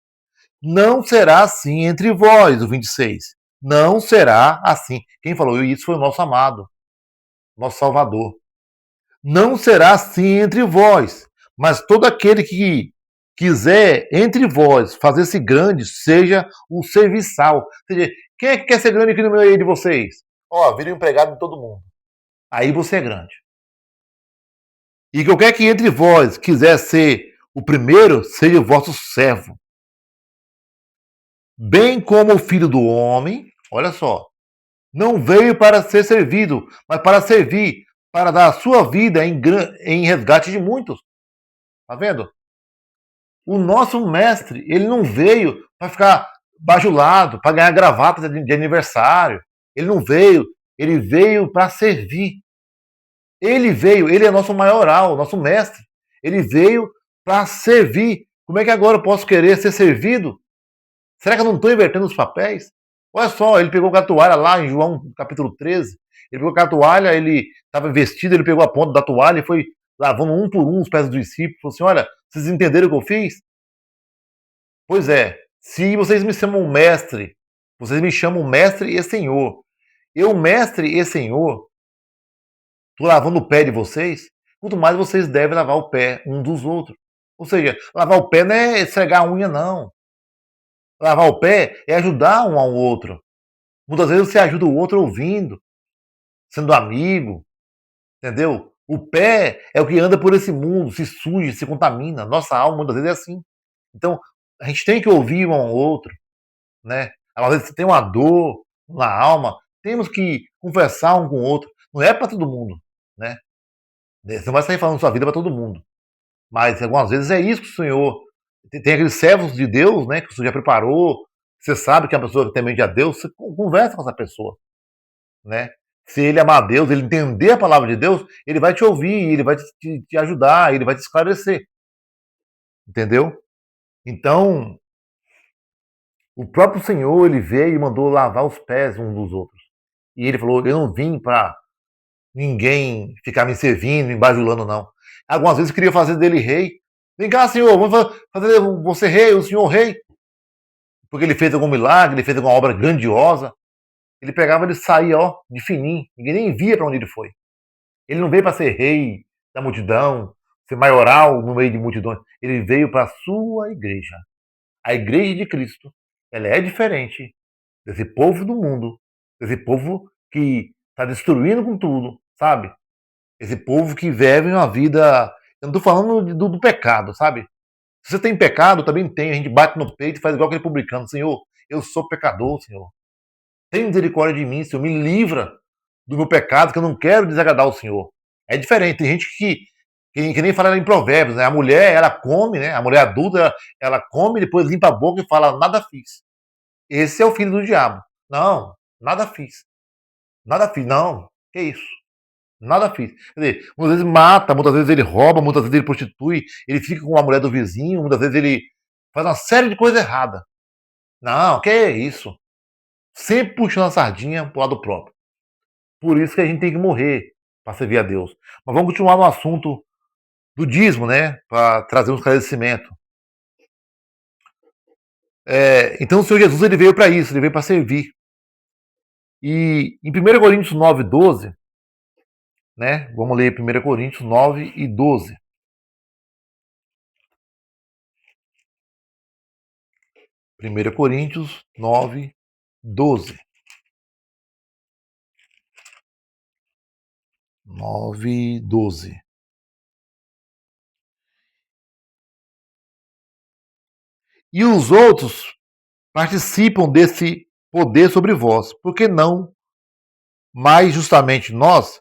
Não será assim entre vós, o 26. Não será assim. Quem falou isso foi o nosso amado, nosso Salvador. Não será assim entre vós, mas todo aquele que quiser entre vós fazer-se grande, seja o serviçal. Ou seja, quem é que quer ser grande aqui no meio de vocês? Ó, vira empregado de todo mundo. Aí você é grande. E qualquer que entre vós quiser ser o primeiro, seja o vosso servo. Bem como o filho do homem, olha só, não veio para ser servido, mas para servir, para dar a sua vida em resgate de muitos. Tá vendo? O nosso mestre, ele não veio para ficar bajulado, para ganhar gravata de aniversário. Ele não veio, ele veio para servir. Ele veio, ele é nosso maioral, nosso mestre. Ele veio para servir. Como é que agora eu posso querer ser servido? Será que eu não estou invertendo os papéis? Olha só, ele pegou a toalha lá em João capítulo 13. Ele pegou a toalha, ele estava vestido, ele pegou a ponta da toalha e foi lavando um por um os pés dos discípulos. Falou assim: olha, vocês entenderam o que eu fiz? Pois é, se vocês me chamam mestre, vocês me chamam mestre e senhor. Eu, mestre e senhor, estou lavando o pé de vocês, quanto mais vocês devem lavar o pé um dos outros. Ou seja, lavar o pé não é esfregar a unha, não. Lavar o pé é ajudar um ao outro. Muitas vezes você ajuda o outro ouvindo, sendo amigo, entendeu? O pé é o que anda por esse mundo, se suja, se contamina. Nossa alma muitas vezes é assim. Então, a gente tem que ouvir um ao outro, né? Às vezes você tem uma dor na alma, temos que conversar um com o outro. Não é para todo mundo, né? Você não vai sair falando sua vida para todo mundo. Mas algumas vezes é isso que o Senhor. Tem aqueles servos de Deus, né? Que o Senhor já preparou. Você sabe que é uma pessoa que temente a Deus, você conversa com essa pessoa, né? Se ele amar a Deus, ele entender a palavra de Deus, ele vai te ouvir, ele vai te ajudar, ele vai te esclarecer. Entendeu? Então, o próprio Senhor, ele veio e mandou lavar os pés uns dos outros. E ele falou: eu não vim para ninguém ficar me servindo, me bajulando, não. Algumas vezes eu queria fazer dele rei. Vem cá, Senhor, vamos fazer você rei, o Senhor rei. Porque ele fez algum milagre, ele fez alguma obra grandiosa. Ele pegava, ele saía, ó, de fininho. Ninguém nem via para onde ele foi. Ele não veio para ser rei da multidão, ser maioral no meio de multidões. Ele veio para a sua igreja. A igreja de Cristo, ela é diferente desse povo do mundo, desse povo que está destruindo com tudo, sabe? Esse povo que vive uma vida. Eu não estou falando do pecado, sabe? Se você tem pecado, também tem. A gente bate no peito e faz igual aquele publicano: Senhor, eu sou pecador, Senhor. Tem misericórdia de mim, Senhor. Me livra do meu pecado, que eu não quero desagradar o Senhor. É diferente. Tem gente que nem fala em Provérbios, né? A mulher, ela come, né? A mulher adulta, ela come, depois limpa a boca e fala: nada fiz. Esse é o filho do diabo. Não, nada fiz. Nada fiz. Não, que isso? Nada fiz. Quer dizer, muitas vezes mata, muitas vezes ele rouba, muitas vezes ele prostitui, ele fica com a mulher do vizinho, muitas vezes ele faz uma série de coisas erradas. Não, que é isso? Sempre puxando a sardinha pro lado próprio. Por isso que a gente tem que morrer para servir a Deus. Mas vamos continuar no assunto do dízimo, né? Para trazer um esclarecimento. Então o Senhor Jesus ele veio para isso, ele veio para servir. E em 1 Coríntios 9:12, né? Vamos ler 1 Coríntios 9:12. 1 Coríntios 9:12. 9:12. E os outros participam desse poder sobre vós, porque não mais justamente nós,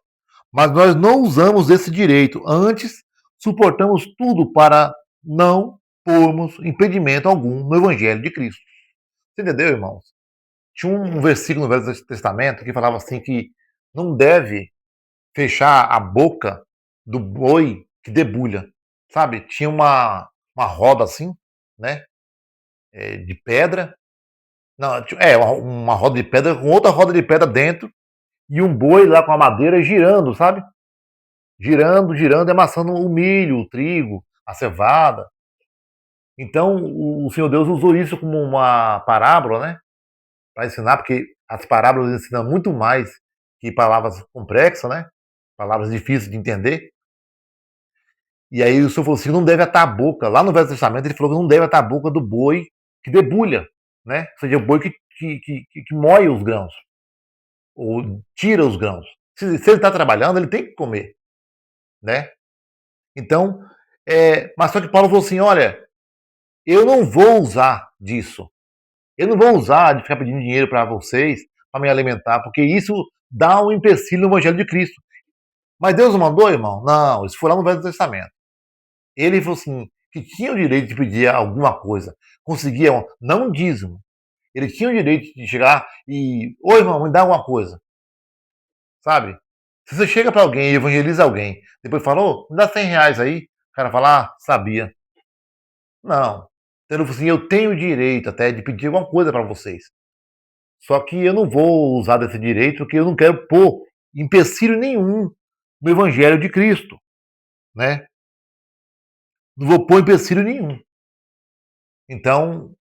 mas nós não usamos esse direito, antes suportamos tudo para não pormos impedimento algum no Evangelho de Cristo. Você entendeu, irmãos? Tinha um versículo no Velho Testamento que falava assim que não deve fechar a boca do boi que debulha, sabe? Tinha uma roda assim, né? De pedra. Não, uma roda de pedra com outra roda de pedra dentro e um boi lá com a madeira girando, sabe? Girando, girando, amassando o milho, o trigo, a cevada. Então, o Senhor Deus usou isso como uma parábola, né? Para ensinar, porque as parábolas ensinam muito mais que palavras complexas, né? Palavras difíceis de entender. E aí o Senhor falou assim, não deve atar a boca. Lá no Velho Testamento ele falou que não deve atar a boca do boi que debulha, né? Ou seja, o boi que moe os grãos, ou tira os grãos. Se ele está trabalhando, ele tem que comer, né? Então, mas só que Paulo falou assim, olha, eu não vou usar disso. Eu não vou usar de ficar pedindo dinheiro para vocês, para me alimentar, porque isso dá um empecilho no Evangelho de Cristo. Mas Deus não mandou, irmão? Não, isso foi lá no Velho Testamento. Ele falou assim, que tinha o direito de pedir alguma coisa. Conseguia, não um dízimo. Ele tinha o direito de chegar e, ô irmão, me dá alguma coisa. Sabe? Se você chega para alguém e evangeliza alguém, depois fala, ô, me dá R$ 100 aí, o cara fala, ah, sabia. Não. Então ele falou assim, eu tenho o direito até de pedir alguma coisa para vocês. Só que eu não vou usar desse direito porque eu não quero pôr empecilho nenhum no evangelho de Cristo, né? Não vou pôr empecilho nenhum. Então,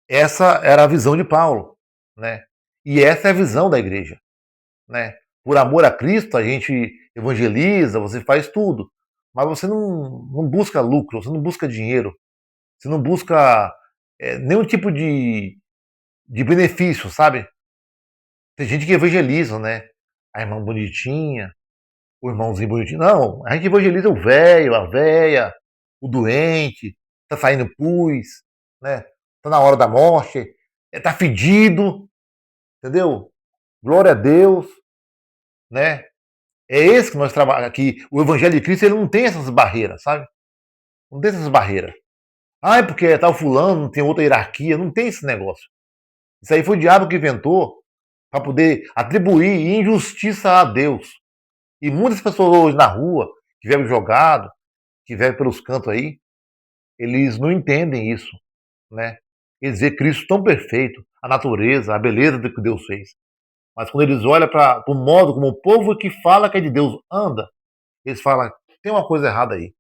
essa era a visão de Paulo, né? E essa é a visão da igreja, né? Por amor a Cristo, a gente evangeliza, você faz tudo, mas você não busca lucro, você não busca dinheiro, você não busca nenhum tipo de benefício, sabe? Tem gente que evangeliza, né? A irmã bonitinha, o irmãozinho bonitinho. Não, a gente evangeliza o velho, a véia, o doente, tá saindo pus, né? Tá na hora da morte, tá fedido, entendeu? Glória a Deus, né? É esse que nós trabalhamos aqui. O Evangelho de Cristo ele não tem essas barreiras, sabe? Não tem essas barreiras. Ah, é porque tal fulano não tem outra hierarquia, não tem esse negócio. Isso aí foi o diabo que inventou para poder atribuir injustiça a Deus. E muitas pessoas hoje na rua, que vieram jogado, que vieram pelos cantos aí, eles não entendem isso, né? Eles veem Cristo tão perfeito, a natureza, a beleza do que Deus fez. Mas quando eles olham para o modo como o povo que fala que é de Deus anda, eles falam, tem uma coisa errada aí,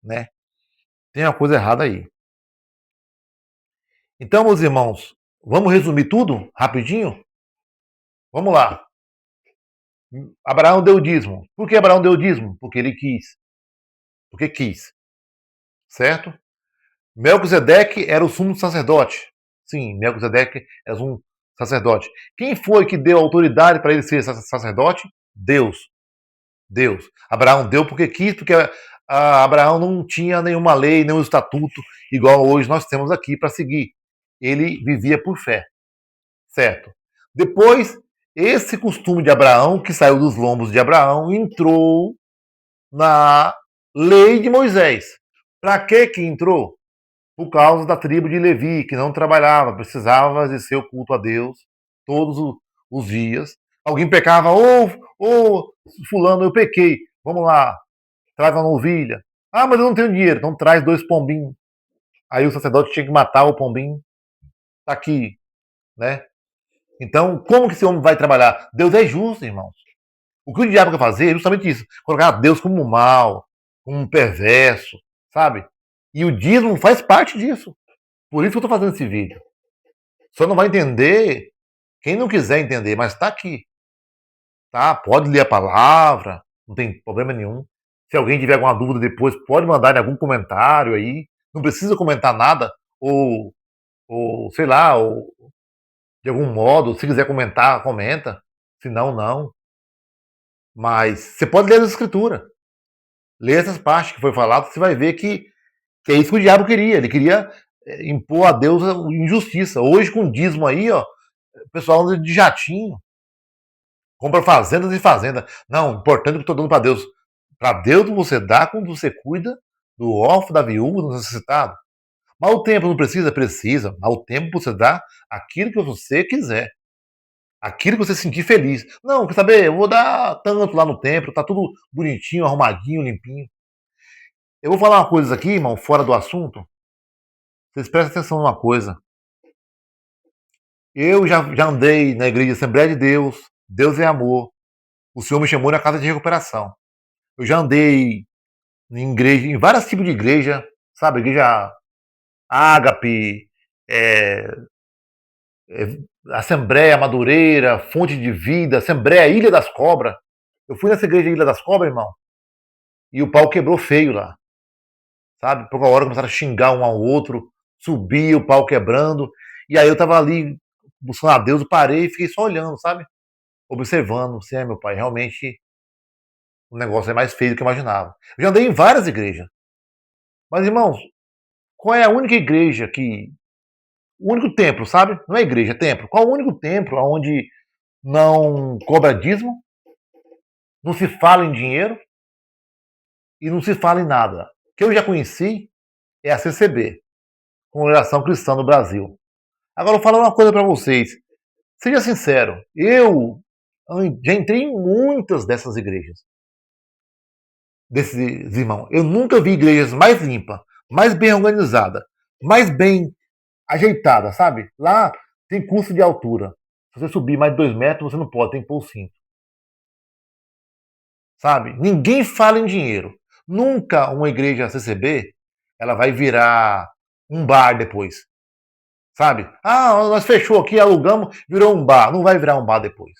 né? Tem uma coisa errada aí. Então, meus irmãos, vamos resumir tudo rapidinho? Vamos lá. Abraão deu dízimo. Por que Abraão deu dízimo? Porque ele quis. porque quis, certo? Melquisedeque era o sumo sacerdote. Sim, Melquisedeque era o sumo sacerdote. Quem foi que deu autoridade para ele ser sacerdote? Deus. Deus. Abraão deu porque quis, porque Abraão não tinha nenhuma lei, nenhum estatuto, igual hoje nós temos aqui para seguir. Ele vivia por fé, certo? Depois, esse costume de Abraão, que saiu dos lombos de Abraão, entrou na lei de Moisés. Para que entrou? Por causa da tribo de Levi, que não trabalhava, precisava exercer o culto a Deus todos os dias. Alguém pecava, ô, fulano, eu pequei, vamos lá, traz uma novilha. Ah, mas eu não tenho dinheiro, então traz 2 pombinhos. Aí o sacerdote tinha que matar o pombinho. Tá aqui, né? Então, como que esse homem vai trabalhar? Deus é justo, irmãos. O que o diabo quer fazer é justamente isso, colocar Deus como mal, como um perverso, sabe? E o dízimo faz parte disso. Por isso que eu estou fazendo esse vídeo. Só não vai entender quem não quiser entender, mas está aqui. Tá? Pode ler a palavra, não tem problema nenhum. Se alguém tiver alguma dúvida depois, pode mandar em algum comentário aí. Não precisa comentar nada, ou sei lá, ou de algum modo, se quiser comentar, comenta. Se não, não. Mas você pode ler as escrituras. Ler essas partes que foi falado, você vai ver que é isso que o diabo queria. Ele queria impor a Deus a injustiça. Hoje, com o dízimo aí, ó, o pessoal anda de jatinho, compra fazendas e fazendas. Não, importante que eu estou dando para Deus. Para Deus você dá quando você cuida do órfão, da viúva, do necessitado. Mas o tempo não precisa? Precisa. Mas o tempo você dá aquilo que você quiser. Aquilo que você se sentir feliz. Não, quer saber? Eu vou dar tanto lá no templo, tá tudo bonitinho, arrumadinho, limpinho. Eu vou falar uma coisa aqui, irmão, fora do assunto. Vocês prestem atenção numa coisa. Eu já andei na igreja Assembleia de Deus, Deus é amor. O Senhor me chamou na casa de recuperação. Eu já andei em igreja, em vários tipos de igreja, sabe? Igreja Ágape, é, é, Assembleia Madureira, Fonte de Vida, Assembleia Ilha das Cobras. Eu fui nessa igreja Ilha das Cobras, irmão, e o pau quebrou feio lá, sabe? Por uma hora começaram a xingar um ao outro, subia o pau quebrando, e aí eu tava ali buscando a Deus, eu parei e fiquei só olhando, sabe? Observando, assim, meu pai, realmente o negócio é mais feio do que eu imaginava. Eu já andei em várias igrejas, mas irmãos, qual é a única igreja que. O único templo, sabe? Não é igreja, é templo. Qual é o único templo onde não cobra dízimo, não se fala em dinheiro e não se fala em nada? O que eu já conheci é a CCB, Congregação Cristã do Brasil. Agora eu vou falar uma coisa para vocês. Seja sincero, eu já entrei em muitas dessas igrejas, desses irmãos. Eu nunca vi igrejas mais limpas, mais bem organizadas, mais bem ajeitada, sabe? Lá tem curso de altura. Se você subir mais de 2 metros, você não pode, tem que pôr o cinto. Sabe? Ninguém fala em dinheiro. Nunca uma igreja CCB ela vai virar um bar depois. Sabe? Ah, nós fechou aqui, alugamos, virou um bar. Não vai virar um bar depois.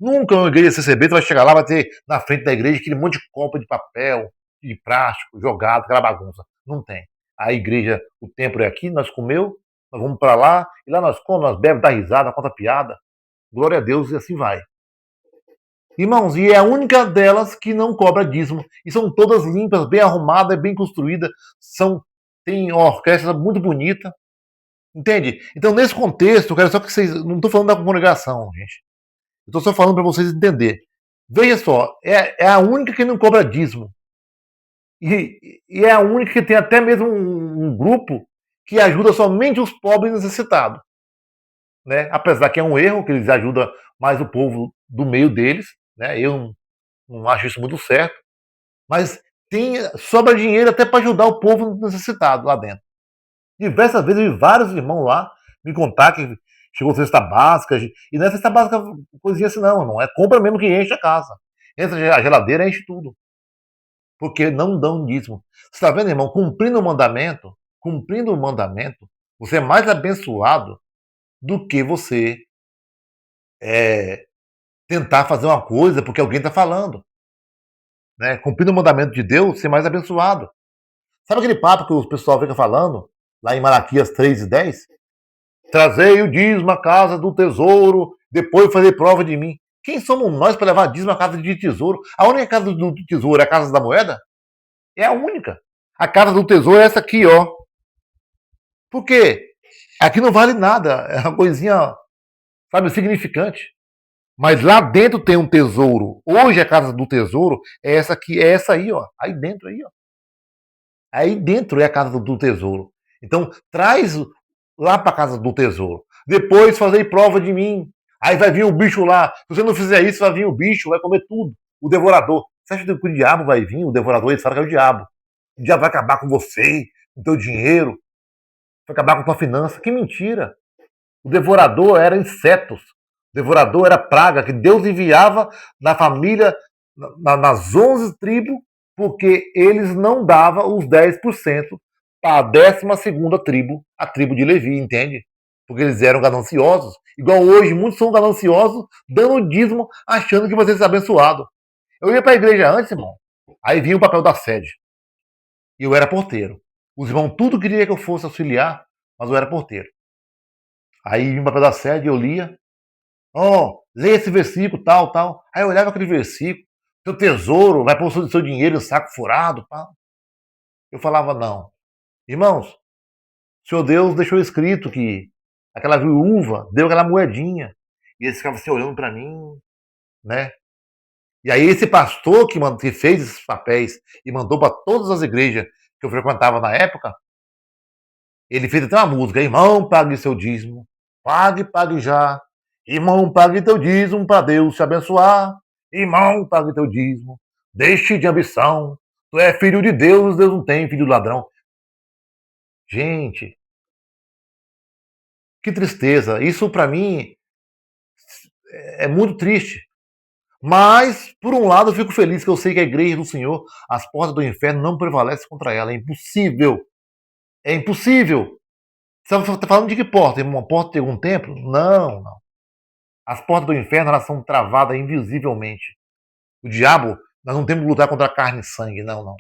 Nunca uma igreja CCB vai chegar lá, vai ter na frente da igreja aquele monte de copo de papel, de plástico, jogado, aquela bagunça. Não tem. A igreja, o templo é aqui, nós comeu, nós vamos para lá, e lá nós comemos, nós bebemos, dá risada, conta piada. Glória a Deus e assim vai. Irmãos, e é a única delas que não cobra dízimo. E são todas limpas, bem arrumadas, bem construídas. Tem uma orquestra muito bonita. Entende? Então, nesse contexto, eu quero só que vocês. Não estou falando da congregação, gente. Eu estou só falando para vocês entenderem. Veja só, é a única que não cobra dízimo. E é a única que tem até mesmo um grupo que ajuda somente os pobres necessitados. Né? Apesar que é um erro, que eles ajudam mais o povo do meio deles. Né? Eu não acho isso muito certo. Mas sobra dinheiro até para ajudar o povo necessitado lá dentro. Diversas vezes eu vi vários irmãos lá me contar que chegou cesta básica, e não é cesta básica coisinha assim não, irmão. É compra mesmo que enche a casa. Entra a geladeira, enche tudo. Porque não dão dízimo. Você está vendo, irmão? Cumprindo o mandamento, você é mais abençoado do que você tentar fazer uma coisa porque alguém está falando. né? Cumprindo o mandamento de Deus, ser mais abençoado. Sabe aquele papo que o pessoal fica falando, lá em Malaquias 3:10? Trazei o dízimo à casa do tesouro, depois fazer prova de mim. Quem somos nós para levar dízimo à casa de tesouro? A única casa do tesouro é a casa da moeda? É a única. A casa do tesouro é essa aqui, ó. Por quê? Aqui não vale nada. É uma coisinha, sabe, insignificante. Mas lá dentro tem um tesouro. Hoje a casa do tesouro é essa aqui, é essa aí, ó. Aí dentro aí, ó. Aí dentro é a casa do tesouro. Então, traz lá para a casa do tesouro. Depois fazer prova de mim. Aí vai vir o bicho lá. Se você não fizer isso, vai vir o bicho, vai comer tudo. O devorador. Você acha que o diabo vai vir? O devorador, ele fala que é o diabo. O diabo vai acabar com você, com o teu dinheiro, vai acabar com a tua finança. Que mentira. O devorador era insetos. O devorador era praga que Deus enviava na família, nas 11 tribos, porque eles não davam os 10% para a 12ª tribo, a tribo de Levi, entende? Porque eles eram gananciosos. Igual hoje, muitos são gananciosos, dando dízimo, achando que você ser abençoado. Eu ia para a igreja antes, irmão. Aí vinha o papel da sede. E eu era porteiro. Os irmãos tudo queria que eu fosse auxiliar, mas eu era porteiro. Aí vinha o papel da sede, eu lia. Leia esse versículo, tal, tal. Aí eu olhava aquele versículo. Seu tesouro vai pôr o seu dinheiro em saco furado. Pá. Eu falava, não. Irmãos, o Senhor Deus deixou escrito que aquela viúva deu aquela moedinha. E eles ficavam assim olhando para mim, né? E aí esse pastor que fez esses papéis e mandou para todas as igrejas que eu frequentava na época, ele fez até uma música, irmão, pague seu dízimo, pague já. Irmão, pague teu dízimo para Deus te abençoar. Irmão, pague teu dízimo, deixe de ambição. Tu é filho de Deus, Deus não tem filho de ladrão. Gente, que tristeza. Isso para mim é muito triste. Mas, por um lado, eu fico feliz que eu sei que a igreja do Senhor, as portas do inferno não prevalecem contra ela. É impossível. É impossível. Você está falando de que porta? Uma porta de algum templo? Não, não. As portas do inferno, elas são travadas invisivelmente. O diabo, nós não temos que lutar contra carne e sangue, não, não.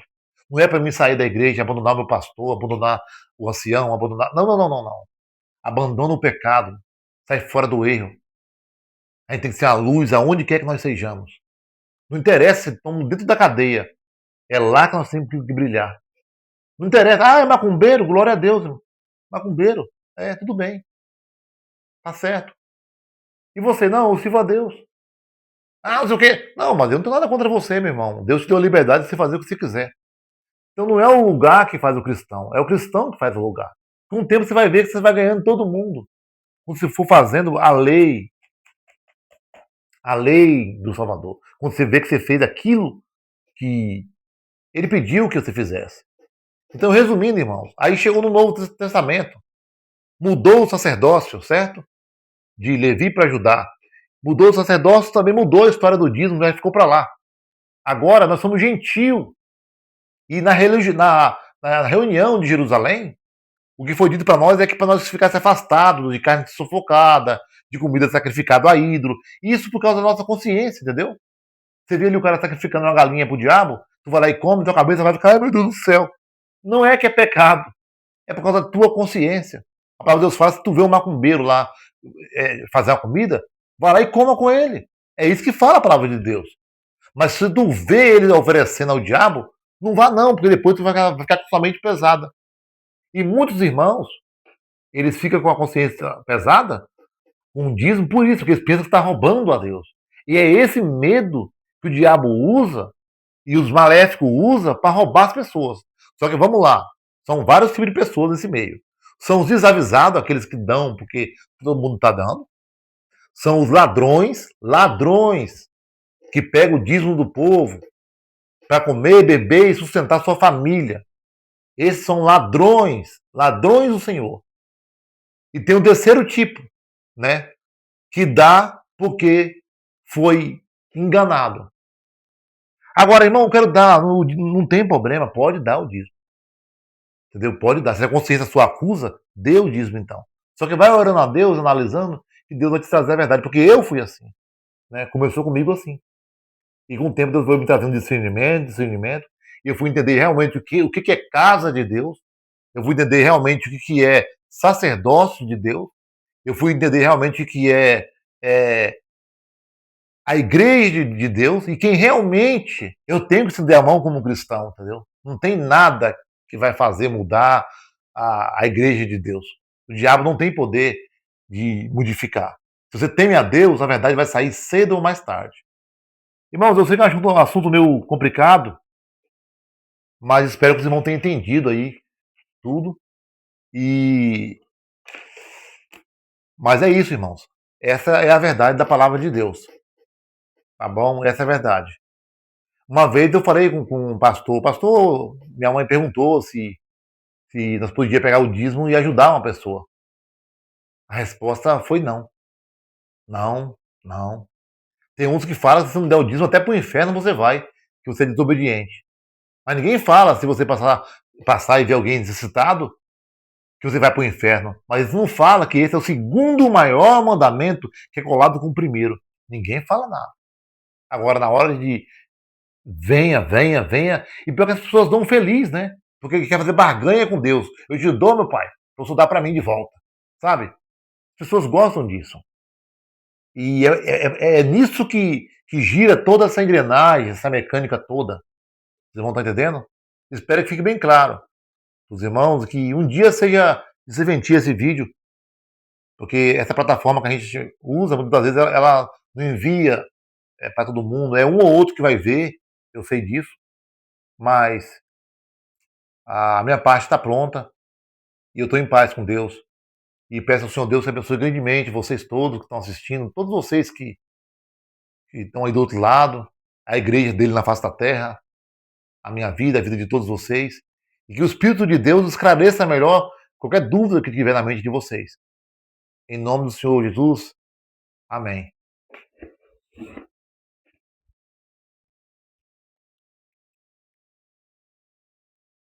Não é para mim sair da igreja, abandonar o meu pastor, abandonar o ancião, abandonar. Não, não, não, não, não. Abandona o pecado. Sai fora do erro. A gente tem que ser a luz aonde quer que nós sejamos. Não interessa se estamos dentro da cadeia. É lá que nós temos que brilhar. Não interessa. Ah, é macumbeiro? Glória a Deus, irmão. Macumbeiro. É, tudo bem. Tá certo. E você? Não, eu sirvo a Deus. Ah, não sei o quê. Não, mas eu não tenho nada contra você, meu irmão. Deus te deu a liberdade de você fazer o que você quiser. Então não é o lugar que faz o cristão, é o cristão que faz o lugar. Com o tempo você vai ver que você vai ganhando todo mundo. Quando você for fazendo a lei do Salvador. Quando você vê que você fez aquilo que ele pediu que você fizesse. Então, resumindo, irmãos, aí chegou no Novo Testamento. Mudou o sacerdócio, certo? De Levi para Judá. Mudou o sacerdócio, também mudou a história do dízimo, já ficou para lá. Agora nós somos gentil. E na reunião de Jerusalém, o que foi dito para nós é que para nós ficasse afastados de carne sufocada, de comida sacrificada a ídolo. Isso por causa da nossa consciência, entendeu? Você vê ali o cara sacrificando uma galinha pro diabo, tu vai lá e come, tua cabeça vai ficar, ai meu Deus do céu. Não é que é pecado, é por causa da tua consciência. A palavra de Deus fala, se tu vê um macumbeiro lá fazer uma comida, vai lá e coma com ele. É isso que fala a palavra de Deus. Mas se tu vê ele oferecendo ao diabo, não vá não, porque depois tu vai ficar com sua mente pesada. E muitos irmãos, eles ficam com a consciência pesada, com o dízimo, por isso, porque eles pensam que está roubando a Deus. E é esse medo que o diabo usa e os maléficos usam para roubar as pessoas. Só que vamos lá, são vários tipos de pessoas nesse meio. São os desavisados, aqueles que dão porque todo mundo está dando. São os ladrões, que pegam o dízimo do povo para comer, beber e sustentar sua família. Esses são ladrões do Senhor. E tem o terceiro tipo, né? Que dá porque foi enganado. Agora, irmão, eu quero dar, não tem problema, pode dar o dízimo. Entendeu? Pode dar. Se a consciência sua acusa, dê o dízimo então. Só que vai orando a Deus, analisando, que Deus vai te trazer a verdade. Porque eu fui assim. Né? Começou comigo assim. E com o tempo Deus foi me trazendo discernimento, e eu fui entender realmente o que é casa de Deus, eu fui entender realmente o que é sacerdócio de Deus, eu fui entender realmente o que é a igreja de Deus e quem realmente eu tenho que estender a mão como cristão, entendeu? Não tem nada que vai fazer mudar a igreja de Deus. O diabo não tem poder de modificar. Se você teme a Deus, a verdade vai sair cedo ou mais tarde. Irmãos, eu sei que é um assunto meio complicado, mas espero que vocês vão ter entendido aí tudo. E mas é isso, irmãos. Essa é a verdade da palavra de Deus, tá bom? Essa é a verdade. Uma vez eu falei com um pastor, minha mãe perguntou se nós podíamos pegar o dízimo e ajudar uma pessoa. A resposta foi não. Não, não. Tem uns que falam que se não der o dízimo, até para o inferno você vai, que você é desobediente. Mas ninguém fala se você passar e ver alguém necessitado, que você vai para o inferno. Mas não fala que esse é o segundo maior mandamento que é colado com o primeiro. Ninguém fala nada. Agora, na hora de venha, venha, venha, e pior que as pessoas dão feliz, né? Porque quer fazer barganha com Deus. Eu te dou, meu pai, para você dar para mim de volta. Sabe? As pessoas gostam disso. E é nisso que gira toda essa engrenagem, essa mecânica toda. Vocês vão estar entendendo? Espero que fique bem claro. Os irmãos, que um dia seja serventia esse vídeo, porque essa plataforma que a gente usa, muitas vezes, ela não envia para todo mundo. É um ou outro que vai ver, eu sei disso, mas a minha parte está pronta e eu estou em paz com Deus. E peço ao Senhor Deus que abençoe grandemente vocês todos que estão assistindo, todos vocês que estão aí do outro lado, a igreja dele na face da terra, a minha vida, a vida de todos vocês, e que o Espírito de Deus esclareça melhor qualquer dúvida que tiver na mente de vocês. Em nome do Senhor Jesus, amém.